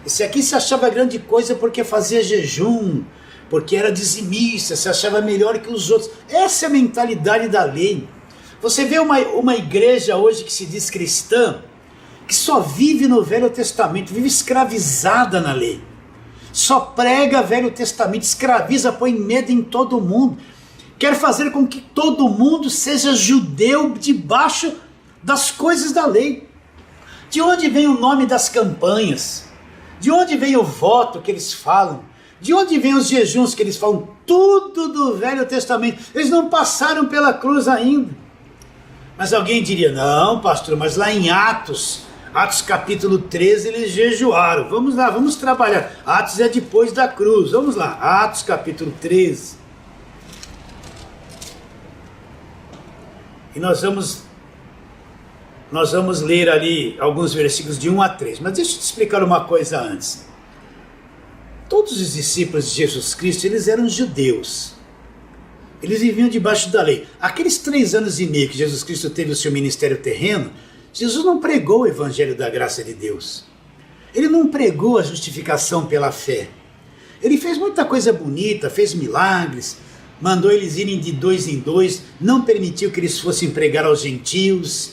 Esse aqui se achava grande coisa porque fazia jejum, porque era dizimista, se achava melhor que os outros. Essa é a mentalidade da lei. Você vê uma igreja hoje que se diz cristã, que só vive no Velho Testamento, vive escravizada na lei. Só prega Velho Testamento, escraviza, põe medo em todo mundo. Quer fazer com que todo mundo seja judeu debaixo das coisas da lei. De onde vem o nome das campanhas? De onde vem o voto que eles falam? De onde vem os jejuns que eles falam? Tudo do Velho Testamento. Eles não passaram pela cruz ainda. Mas alguém diria: não, pastor, mas lá em Atos capítulo 13, eles jejuaram. Vamos lá, vamos trabalhar. Atos é depois da cruz. Vamos lá, Atos capítulo 13. E nós vamos ler ali alguns versículos de 1 a 3. Mas deixa eu te explicar uma coisa antes. Todos os discípulos de Jesus Cristo, eles eram judeus. Eles viviam debaixo da lei. Aqueles 3 anos e meio que Jesus Cristo teve o seu ministério terreno, Jesus não pregou o evangelho da graça de Deus. Ele não pregou a justificação pela fé. Ele fez muita coisa bonita, fez milagres, mandou eles irem de 2 em 2, não permitiu que eles fossem pregar aos gentios,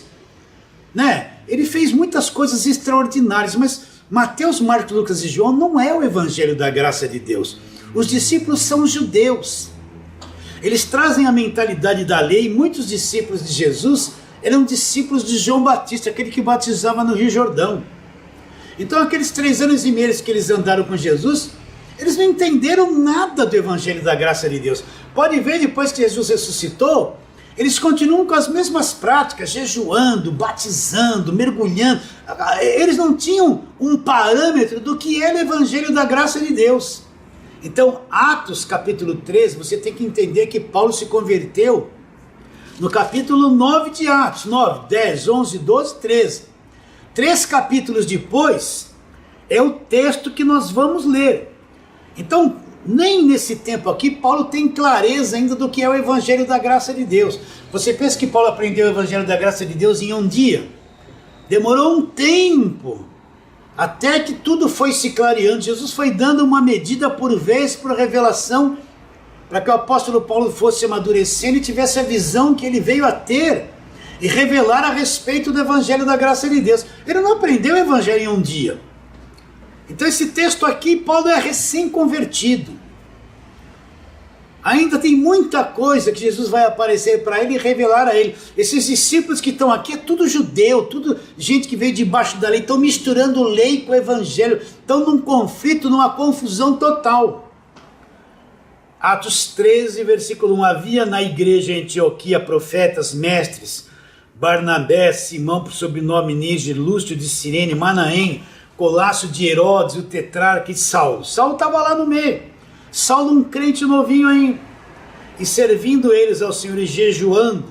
né? Ele fez muitas coisas extraordinárias, mas Mateus, Marcos, Lucas e João não é o evangelho da graça de Deus. Os discípulos são judeus. Eles trazem a mentalidade da lei. Muitos discípulos de Jesus eram discípulos de João Batista, aquele que batizava no Rio Jordão. Então aqueles 3 anos e meio que eles andaram com Jesus, eles não entenderam nada do Evangelho da graça de Deus. Pode ver, depois que Jesus ressuscitou, eles continuam com as mesmas práticas, jejuando, batizando, mergulhando. Eles não tinham um parâmetro do que era o Evangelho da graça de Deus. Então, Atos capítulo 13, você tem que entender que Paulo se converteu no capítulo 9 de Atos, 9, 10, 11, 12, 13. 3 capítulos depois, é o texto que nós vamos ler. Então, nem nesse tempo aqui, Paulo tem clareza ainda do que é o Evangelho da graça de Deus. Você pensa que Paulo aprendeu o Evangelho da graça de Deus em um dia? Demorou um tempo, até que tudo foi se clareando. Jesus foi dando uma medida por vez, por revelação, para que o apóstolo Paulo fosse amadurecendo e tivesse a visão que ele veio a ter e revelar a respeito do Evangelho da graça de Deus. Ele não aprendeu o Evangelho em um dia. Então esse texto aqui, Paulo é recém-convertido. Ainda tem muita coisa que Jesus vai aparecer para ele e revelar a ele. Esses discípulos que estão aqui é tudo judeu, tudo gente que veio debaixo da lei, estão misturando lei com o Evangelho, estão num conflito, numa confusão total. Atos 13, versículo 1, havia na igreja em Antioquia profetas, mestres, Barnabé, Simão por sobrenome Níger, Lúcio de Cirene, Manaém, Colácio de Herodes, o tetrarca e Saulo. Saulo estava lá no meio. Saulo um crente novinho ainda. E servindo eles ao Senhor e jejuando,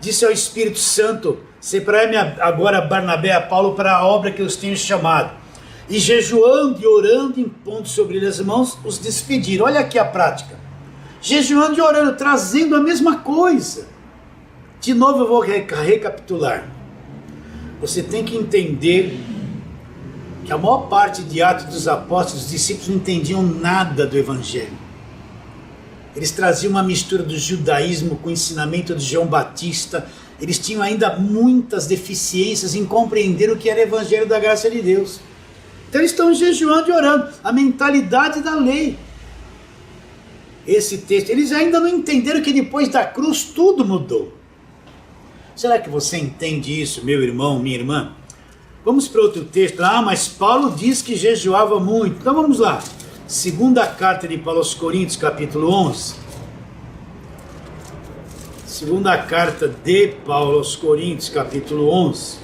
disse ao Espírito Santo, separai-me agora Barnabé a Paulo para a obra que os tenho chamado. E jejuando e orando, impondo sobre eles as mãos, os despediram. Olha aqui a prática. Jejuando e orando, trazendo a mesma coisa. De novo eu vou recapitular. Você tem que entender que a maior parte de Atos dos Apóstolos, os discípulos não entendiam nada do Evangelho. Eles traziam uma mistura do judaísmo com o ensinamento de João Batista. Eles tinham ainda muitas deficiências em compreender o que era o Evangelho da graça de Deus. Então eles estão jejuando e orando. A mentalidade da lei. Esse texto, eles ainda não entenderam que depois da cruz tudo mudou. Será que você entende isso, meu irmão, minha irmã? Vamos para outro texto. Mas Paulo diz que jejuava muito. Então vamos lá. Segunda carta de Paulo aos Coríntios, capítulo 11. Segunda carta de Paulo aos Coríntios, capítulo 11.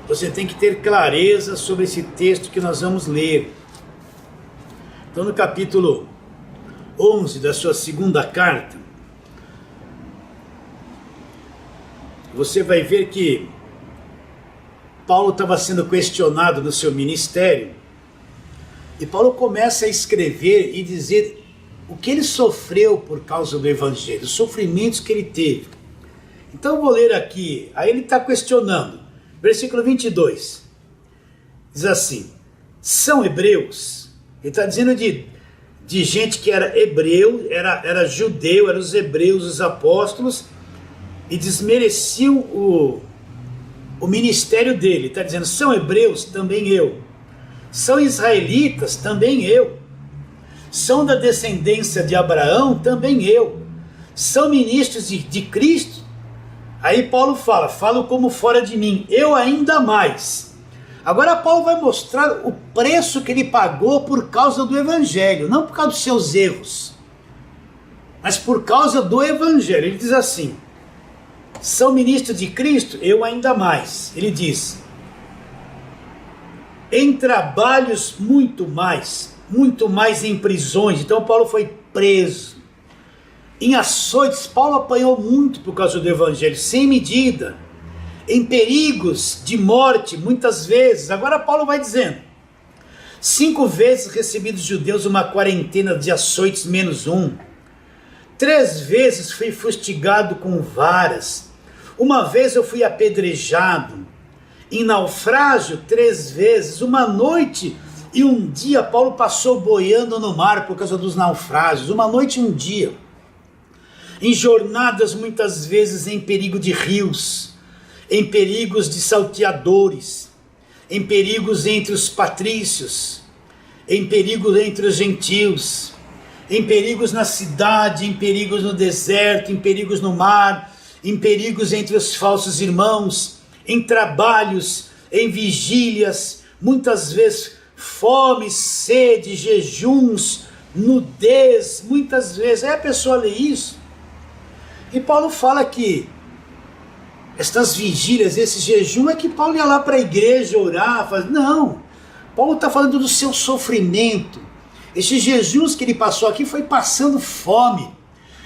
Você tem que ter clareza sobre esse texto que nós vamos ler. Então no capítulo 11 da sua segunda carta, você vai ver que Paulo estava sendo questionado no seu ministério, e Paulo começa a escrever e dizer o que ele sofreu por causa do Evangelho, os sofrimentos que ele teve. Então eu vou ler aqui, aí ele está questionando, versículo 22, diz assim, são hebreus, ele está dizendo de gente que era hebreu, era judeu, eram os hebreus, os apóstolos, e desmereciam o ministério dele. Está dizendo, são hebreus, também eu. São israelitas, também eu. São da descendência de Abraão, também eu. São ministros de Cristo. Aí Paulo falo como fora de mim, eu ainda mais. Agora Paulo vai mostrar o preço que ele pagou por causa do Evangelho, não por causa dos seus erros, mas por causa do Evangelho. Ele diz assim, são ministros de Cristo, eu ainda mais. Ele diz, em trabalhos muito mais em prisões. Então Paulo foi preso, em açoites. Paulo apanhou muito por causa do Evangelho, sem medida, em perigos de morte, muitas vezes. Agora Paulo vai dizendo, 5 vezes recebi dos judeus uma quarentena de açoites menos um. 3 vezes fui fustigado com varas. Uma vez eu fui apedrejado. Em naufrágio 3 vezes. Uma noite e um dia Paulo passou boiando no mar por causa dos naufrágios. Uma noite e um dia. Em jornadas muitas vezes em perigo de rios, em perigos de salteadores, em perigos entre os patrícios, em perigo entre os gentios, em perigos na cidade, em perigos no deserto, em perigos no mar, em perigos entre os falsos irmãos, em trabalhos, em vigílias, muitas vezes fome, sede, jejuns, nudez, muitas vezes. Aí a pessoa lê isso, e Paulo fala que estas vigílias, esse jejum, é que Paulo ia lá para a igreja orar, não, Paulo está falando do seu sofrimento. Esses jejuns que ele passou aqui foi passando fome.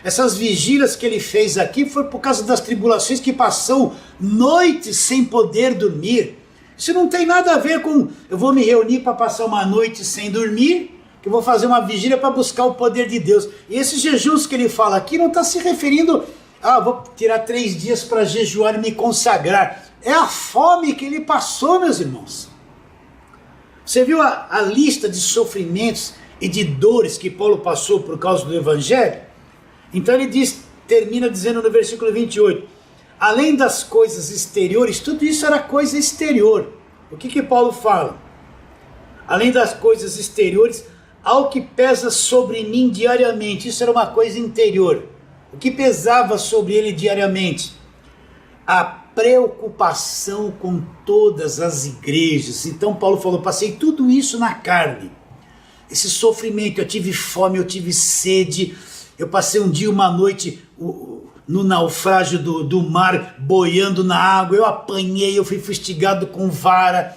Essas vigílias que ele fez aqui foi por causa das tribulações que passou noites sem poder dormir. Isso não tem nada a ver com eu vou me reunir para passar uma noite sem dormir, que eu vou fazer uma vigília para buscar o poder de Deus. E esses jejuns que ele fala aqui não está se referindo vou tirar 3 dias para jejuar e me consagrar. É a fome que ele passou, meus irmãos. Você viu a lista de sofrimentos e de dores que Paulo passou por causa do Evangelho? Então ele termina dizendo no versículo 28, além das coisas exteriores, tudo isso era coisa exterior. O que Paulo fala? Além das coisas exteriores, ao que pesa sobre mim diariamente, isso era uma coisa interior. O que pesava sobre ele diariamente? A preocupação com todas as igrejas. Então Paulo falou, passei tudo isso na carne. Esse sofrimento, eu tive fome, eu tive sede, eu passei um dia, uma noite no naufrágio do mar, boiando na água, eu apanhei, eu fui fustigado com vara,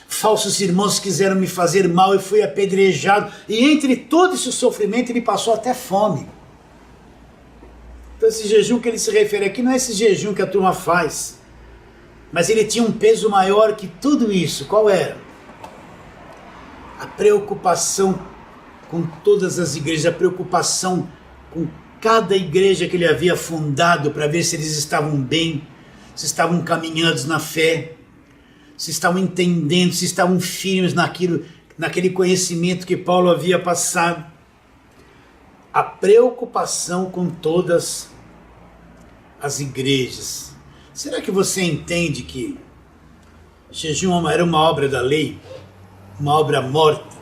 falsos irmãos quiseram me fazer mal, eu fui apedrejado, e entre todo esse sofrimento ele passou até fome. Então esse jejum que ele se refere aqui não é esse jejum que a turma faz, mas ele tinha um peso maior que tudo isso. Qual era? A preocupação com todas as igrejas, a preocupação com cada igreja que ele havia fundado para ver se eles estavam bem, se estavam caminhados na fé, se estavam entendendo, se estavam firmes naquele conhecimento que Paulo havia passado. A preocupação com todas as igrejas. Será que você entende que jejum era uma obra da lei, uma obra morta,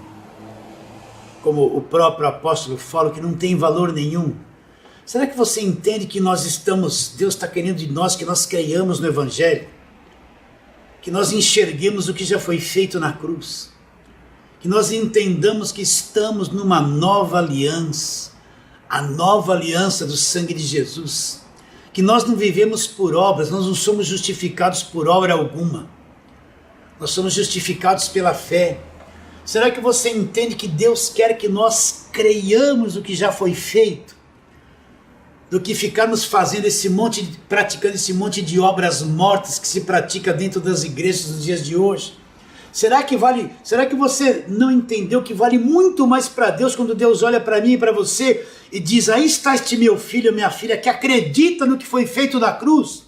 como o próprio apóstolo fala, que não tem valor nenhum? Será que você entende que Deus está querendo de nós que nós creiamos no Evangelho, que nós enxerguemos o que já foi feito na cruz, que nós entendamos que estamos numa nova aliança, a nova aliança do sangue de Jesus, que nós não vivemos por obras, nós não somos justificados por obra alguma, nós somos justificados pela fé. Será que você entende que Deus quer que nós creiamos o que já foi feito, do que ficarmos praticando esse monte de obras mortas que se pratica dentro das igrejas nos dias de hoje? Será que você não entendeu que vale muito mais para Deus quando Deus olha para mim e para você e diz, aí está este meu filho, minha filha, que acredita no que foi feito na cruz,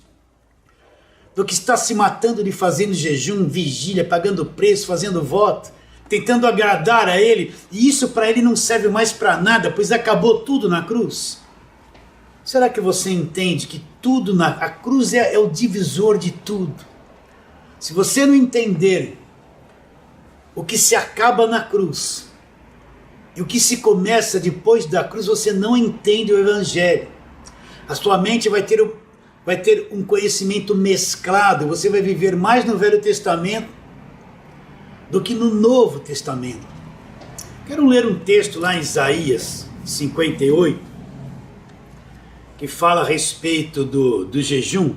do que está se matando de fazendo jejum, vigília, pagando preço, fazendo voto, tentando agradar a ele, e isso para ele não serve mais para nada, pois acabou tudo na cruz? Será que você entende que a cruz é o divisor de tudo? Se você não entender o que se acaba na cruz e o que se começa depois da cruz, você não entende o Evangelho. A sua mente vai ter um conhecimento mesclado, você vai viver mais no Velho Testamento do que no Novo Testamento. Quero ler um texto lá em Isaías 58, que fala a respeito do jejum,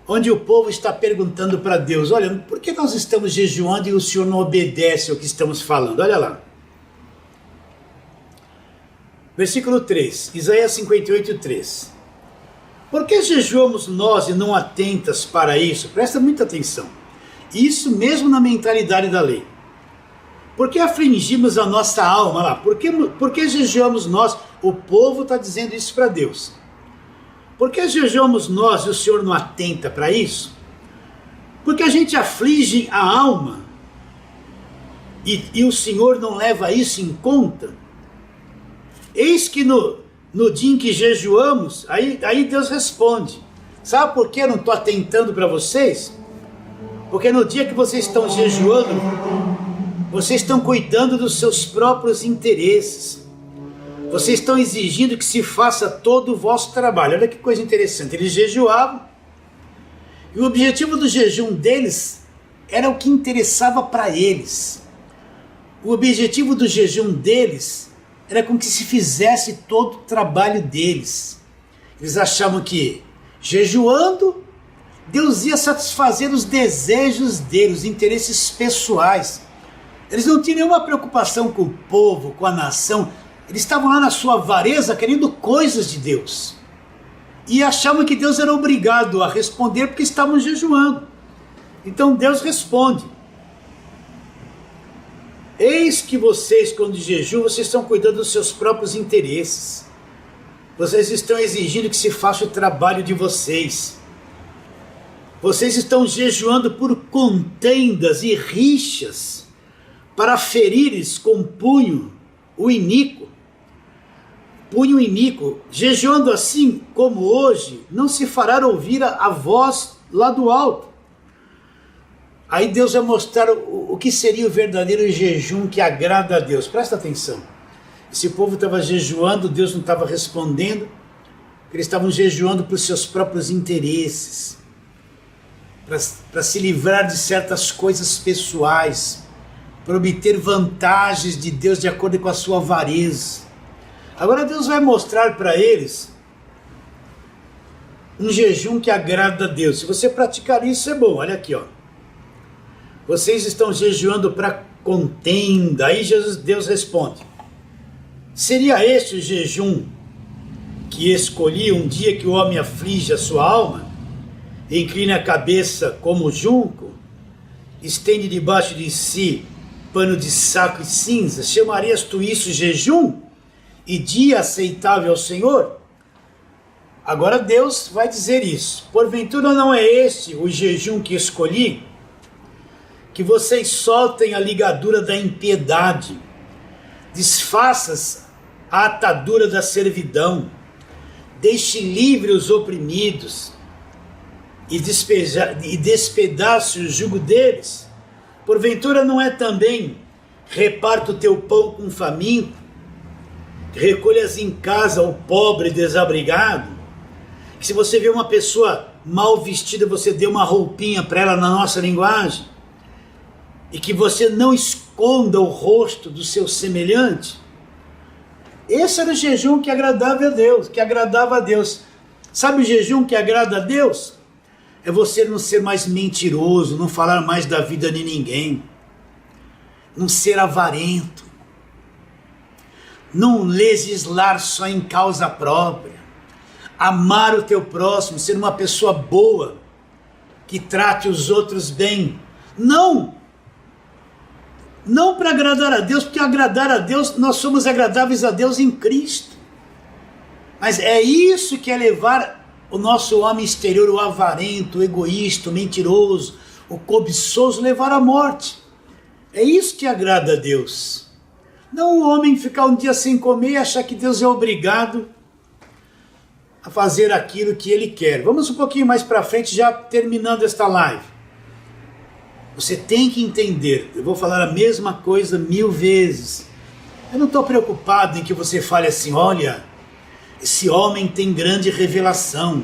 onde o povo está perguntando para Deus, olha, por que nós estamos jejuando e o Senhor não obedece ao que estamos falando? Olha lá. Versículo 3, Isaías 58, 3. Por que jejuamos nós e não atentas para isso? Presta muita atenção. Isso mesmo na mentalidade da lei. Por que afligimos a nossa alma lá? Por que jejuamos nós? O povo está dizendo isso para Deus. Por que jejuamos nós e o Senhor não atenta para isso? Porque a gente aflige a alma e o Senhor não leva isso em conta? Eis que no dia em que jejuamos, aí Deus responde. Sabe por que eu não estou atentando para vocês? Porque no dia que vocês estão jejuando, vocês estão cuidando dos seus próprios interesses. Vocês estão exigindo que se faça todo o vosso trabalho. Olha que coisa interessante. Eles jejuavam, e o objetivo do jejum deles era o que interessava para eles. O objetivo do jejum deles era com que se fizesse todo o trabalho deles. Eles achavam que, jejuando, Deus ia satisfazer os desejos deles, os interesses pessoais. Eles não tinham nenhuma preocupação com o povo, com a nação. Eles estavam lá na sua avareza querendo coisas de Deus. E achavam que Deus era obrigado a responder porque estavam jejuando. Então Deus responde: eis que vocês, quando jejuam, vocês estão cuidando dos seus próprios interesses. Vocês estão exigindo que se faça o trabalho de vocês. Vocês estão jejuando por contendas e rixas, para ferires com punho o iníquo. Punho iníquo, jejuando assim como hoje, não se fará ouvir a voz lá do alto. Aí Deus vai mostrar o que seria o verdadeiro jejum que agrada a Deus. Presta atenção. Esse povo estava jejuando, Deus não estava respondendo, eles estavam jejuando por seus próprios interesses, para se livrar de certas coisas pessoais, para obter vantagens de Deus de acordo com a sua avareza. Agora Deus vai mostrar para eles um jejum que agrada a Deus. Se você praticar isso é bom. Olha aqui, ó. Vocês estão jejuando para contenda. Aí Deus responde: seria este o jejum que escolhi um dia que o homem aflige a sua alma, inclina a cabeça como junco, estende debaixo de si pano de saco e cinza? Chamarias tu isso jejum e dia aceitável ao Senhor? Agora Deus vai dizer isso: porventura não é este o jejum que escolhi, que vocês soltem a ligadura da impiedade, desfaças a atadura da servidão, deixe livre os oprimidos e despedace o jugo deles? Porventura não é também reparta o teu pão com o faminto, recolhas em casa o pobre desabrigado? Que se você vê uma pessoa mal vestida, você dê uma roupinha para ela, na nossa linguagem, e que você não esconda o rosto do seu semelhante? Esse era o jejum que agradava a Deus, que agradava a Deus. Sabe o jejum que agrada a Deus? É você não ser mais mentiroso, não falar mais da vida de ninguém, não ser avarento, não legislar só em causa própria, amar o teu próximo, ser uma pessoa boa, que trate os outros bem. Não para agradar a Deus, porque agradar a Deus, nós somos agradáveis a Deus em Cristo. Mas é isso que é levar o nosso homem exterior, o avarento, o egoísta, o mentiroso, o cobiçoso, levar à morte. É isso que agrada a Deus. Não o homem ficar um dia sem comer e achar que Deus é obrigado a fazer aquilo que ele quer. Vamos um pouquinho mais para frente, já terminando esta live. Você tem que entender, eu vou falar a mesma coisa 1000 vezes. Eu não estou preocupado em que você fale assim: olha, esse homem tem grande revelação.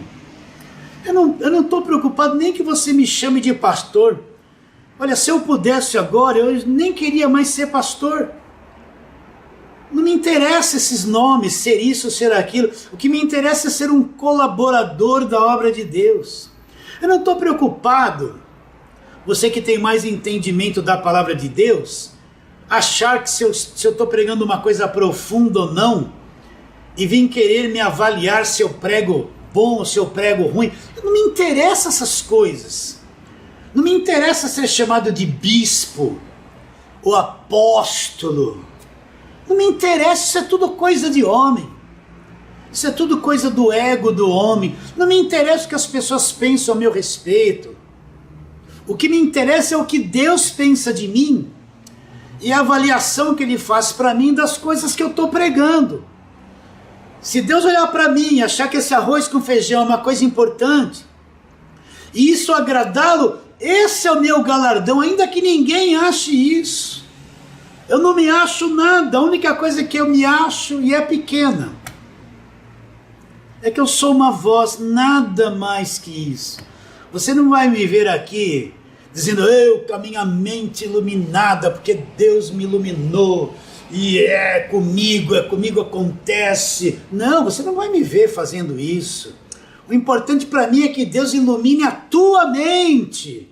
Eu não estou preocupado nem que você me chame de pastor. Olha, se eu pudesse agora, eu nem queria mais ser pastor. Não me interessa esses nomes, ser isso ou ser aquilo. O que me interessa é ser um colaborador da obra de Deus. Eu não estou preocupado, você que tem mais entendimento da palavra de Deus, achar que se eu estou pregando uma coisa profunda ou não, e vim querer me avaliar se eu prego bom ou se eu prego ruim. Não me interessa essas coisas. Não me interessa ser chamado de bispo ou apóstolo. Não me interessa, isso é tudo coisa de homem. Isso é tudo coisa do ego do homem. Não me interessa o que as pessoas pensam a meu respeito. O que me interessa é o que Deus pensa de mim e a avaliação que Ele faz para mim das coisas que eu estou pregando. Se Deus olhar para mim e achar que esse arroz com feijão é uma coisa importante, e isso agradá-lo, esse é o meu galardão, ainda que ninguém ache isso. Eu não me acho nada, a única coisa que eu me acho, e é pequena, é que eu sou uma voz, nada mais que isso. Você não vai me ver aqui dizendo, eu com a minha mente iluminada, porque Deus me iluminou, e é comigo acontece. Não, você não vai me ver fazendo isso. O importante para mim é que Deus ilumine a tua mente.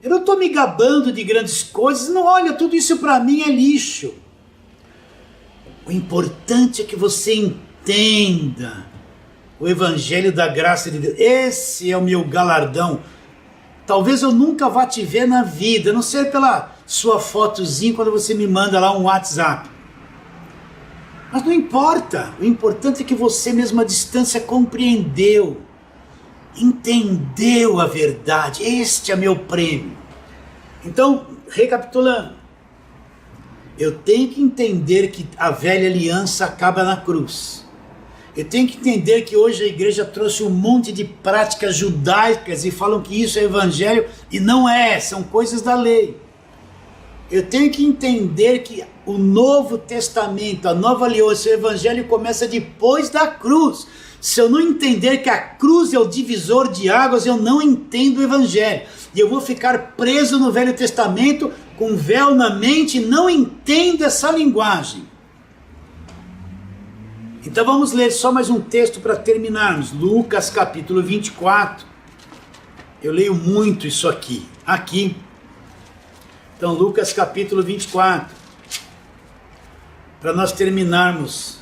Eu não estou me gabando de grandes coisas, não, olha, tudo isso para mim é lixo. O importante é que você entenda o Evangelho da graça de Deus. Esse é o meu galardão. Talvez eu nunca vá te ver na vida, a não ser pela sua fotozinha quando você me manda lá um WhatsApp. Mas não importa, o importante é que você mesmo à distância compreendeu, entendeu a verdade. Este é meu prêmio. Então, recapitulando, eu tenho que entender que a velha aliança acaba na cruz. Eu tenho que entender que hoje a igreja trouxe um monte de práticas judaicas e falam que isso é evangelho, e não é, são coisas da lei. Eu tenho que entender que o Novo Testamento, a nova aliança, o evangelho começa depois da cruz. Se eu não entender que a cruz é o divisor de águas, eu não entendo o evangelho. E eu vou ficar preso no Velho Testamento, com véu na mente, e não entendo essa linguagem. Então vamos ler só mais um texto para terminarmos. Lucas capítulo 24. Eu leio muito isso aqui. Então Lucas capítulo 24. Para nós terminarmos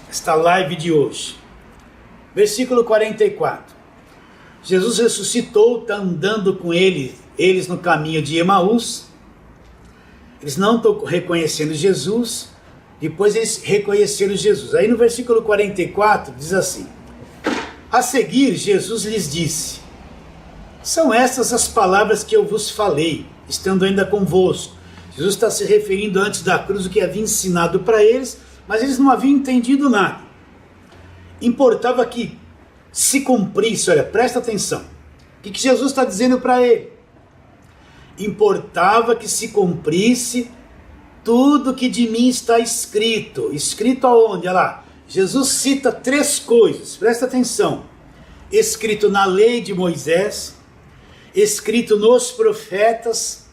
esta live de hoje. Versículo 44. Jesus ressuscitou, está andando com eles no caminho de Emaús. Eles não estão reconhecendo Jesus. Depois eles reconheceram Jesus. Aí no versículo 44 diz assim: a seguir Jesus lhes disse: são estas as palavras que eu vos falei, estando ainda convosco. Jesus está se referindo antes da cruz o que havia ensinado para eles, mas eles não haviam entendido nada. Importava que se cumprisse, olha, presta atenção. O que Jesus está dizendo para ele? Importava que se cumprisse tudo que de mim está escrito. Escrito aonde? Olha lá. Jesus cita 3 coisas, presta atenção. Escrito na lei de Moisés, escrito nos profetas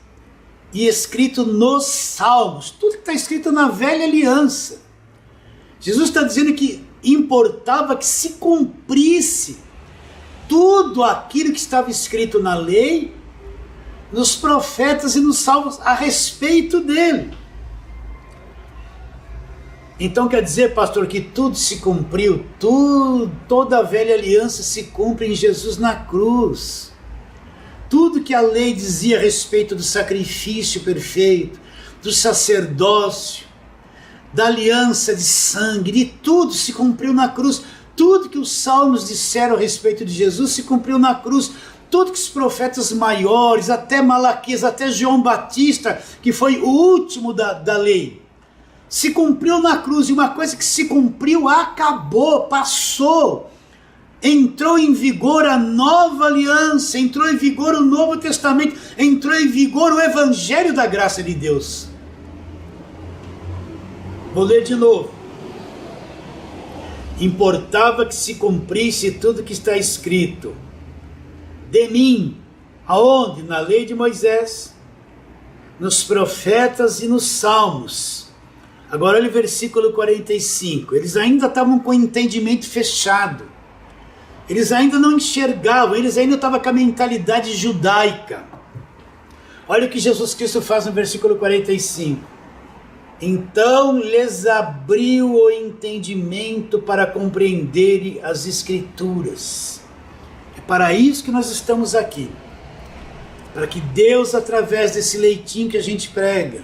e escrito nos salmos. Tudo que está escrito na velha aliança. Jesus está dizendo que importava que se cumprisse tudo aquilo que estava escrito na lei, nos profetas e nos salmos a respeito dele. Então quer dizer, pastor, que tudo se cumpriu, toda a velha aliança se cumpre em Jesus na cruz. Tudo que a lei dizia a respeito do sacrifício perfeito, do sacerdócio, da aliança de sangue, de tudo se cumpriu na cruz. Tudo que os salmos disseram a respeito de Jesus se cumpriu na cruz. Tudo que os profetas maiores, até Malaquias, até João Batista, que foi o último da lei, se cumpriu na cruz. E uma coisa que se cumpriu, acabou, passou. Entrou em vigor a nova aliança, entrou em vigor o Novo Testamento, entrou em vigor o Evangelho da graça de Deus. Vou ler de novo. Importava que se cumprisse tudo que está escrito de mim, aonde? Na lei de Moisés, nos profetas e nos salmos. Agora olha o versículo 45. Eles ainda estavam com o entendimento fechado. Eles ainda não enxergavam, eles ainda estavam com a mentalidade judaica. Olha o que Jesus Cristo faz no versículo 45. Então lhes abriu o entendimento para compreenderem as Escrituras. É para isso que nós estamos aqui. Para que Deus, através desse leitinho que a gente prega,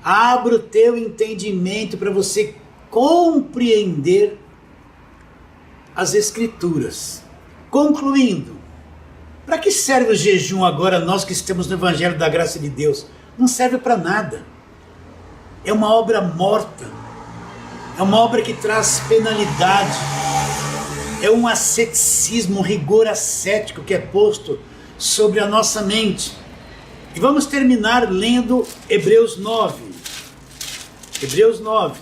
abra o teu entendimento para você compreender as Escrituras. Concluindo, para que serve o jejum agora, nós que estamos no Evangelho da Graça de Deus? Não serve para nada. É uma obra morta. É uma obra que traz penalidade. É um asceticismo, um rigor ascético que é posto sobre a nossa mente. E vamos terminar lendo Hebreus 9. Hebreus 9,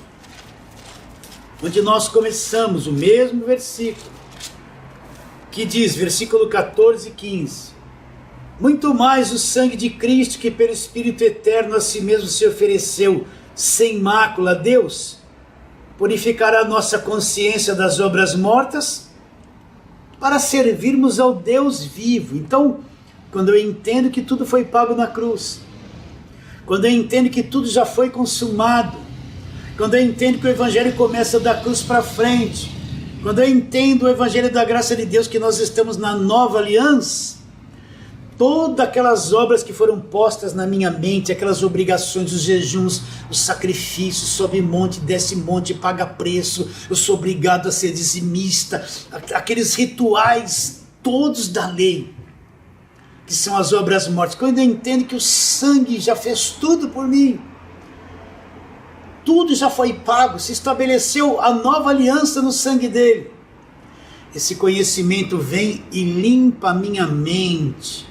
onde nós começamos o mesmo versículo, que diz, versículo 14 e 15: muito mais o sangue de Cristo, que pelo Espírito Eterno a si mesmo se ofereceu sem mácula a Deus, purificará a nossa consciência das obras mortas, para servirmos ao Deus vivo. Então, quando eu entendo que tudo foi pago na cruz, quando eu entendo que tudo já foi consumado, quando eu entendo que o Evangelho começa da cruz para frente, quando eu entendo o Evangelho da graça de Deus, que nós estamos na nova aliança, todas aquelas obras que foram postas na minha mente, aquelas obrigações, os jejuns, os sacrifícios, sobe monte, desce monte, paga preço, eu sou obrigado a ser dizimista, aqueles rituais todos da lei, que são as obras mortas, quando eu entendo que o sangue já fez tudo por mim, tudo já foi pago, se estabeleceu a nova aliança no sangue dele, esse conhecimento vem e limpa a minha mente,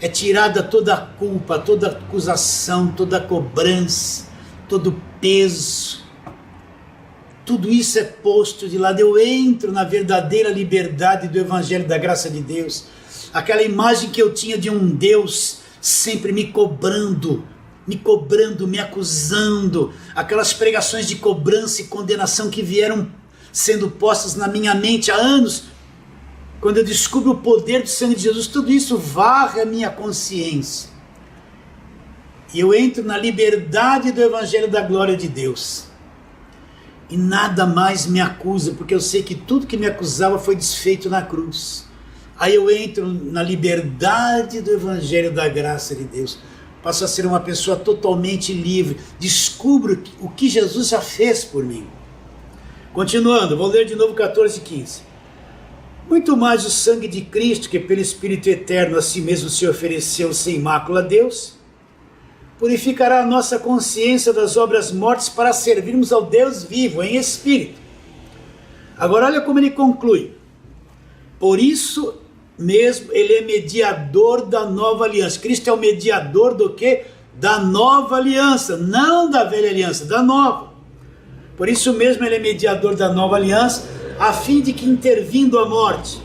é tirada toda a culpa, toda a acusação, toda a cobrança, todo o peso, tudo isso é posto de lado, eu entro na verdadeira liberdade do Evangelho da graça de Deus, aquela imagem que eu tinha de um Deus sempre me cobrando, me acusando, aquelas pregações de cobrança e condenação que vieram sendo postas na minha mente há anos, quando eu descubro o poder do sangue de Jesus, tudo isso varre a minha consciência, e eu entro na liberdade do Evangelho da glória de Deus, e nada mais me acusa, porque eu sei que tudo que me acusava foi desfeito na cruz. Aí eu entro na liberdade do Evangelho da graça de Deus, passo a ser uma pessoa totalmente livre, descubro o que Jesus já fez por mim. Continuando, vou ler de novo 14 e 15. Muito mais o sangue de Cristo, que pelo Espírito Eterno a si mesmo se ofereceu sem mácula a Deus, purificará a nossa consciência das obras mortas para servirmos ao Deus vivo, em Espírito. Agora olha como ele conclui. Por isso mesmo ele é mediador da nova aliança. Cristo é o mediador do quê? Da nova aliança, não da velha aliança, da nova. Por isso mesmo ele é mediador da nova aliança, a fim de que, intervindo a morte,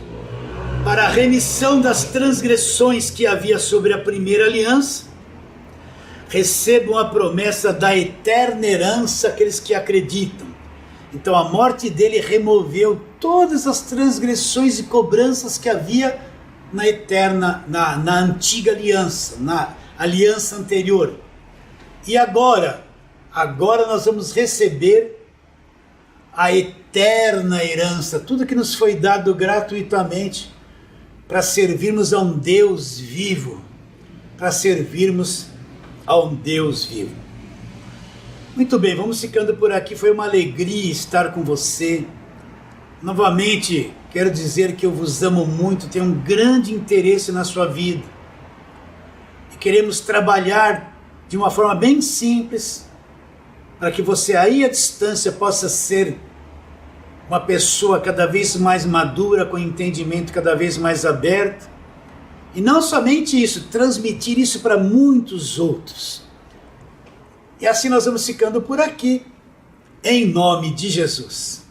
para a remissão das transgressões que havia sobre a primeira aliança, recebam a promessa da eterna herança aqueles que acreditam. Então a morte dele removeu todas as transgressões e cobranças que havia na antiga aliança, na aliança anterior. E agora nós vamos receber a eterna herança, tudo que nos foi dado gratuitamente, para servirmos a um Deus vivo, Muito bem, vamos ficando por aqui, foi uma alegria estar com você. Novamente, quero dizer que eu vos amo muito, tenho um grande interesse na sua vida. E queremos trabalhar de uma forma bem simples, para que você aí à distância possa ser uma pessoa cada vez mais madura, com entendimento cada vez mais aberto. E não somente isso, transmitir isso para muitos outros. E assim nós vamos ficando por aqui, em nome de Jesus.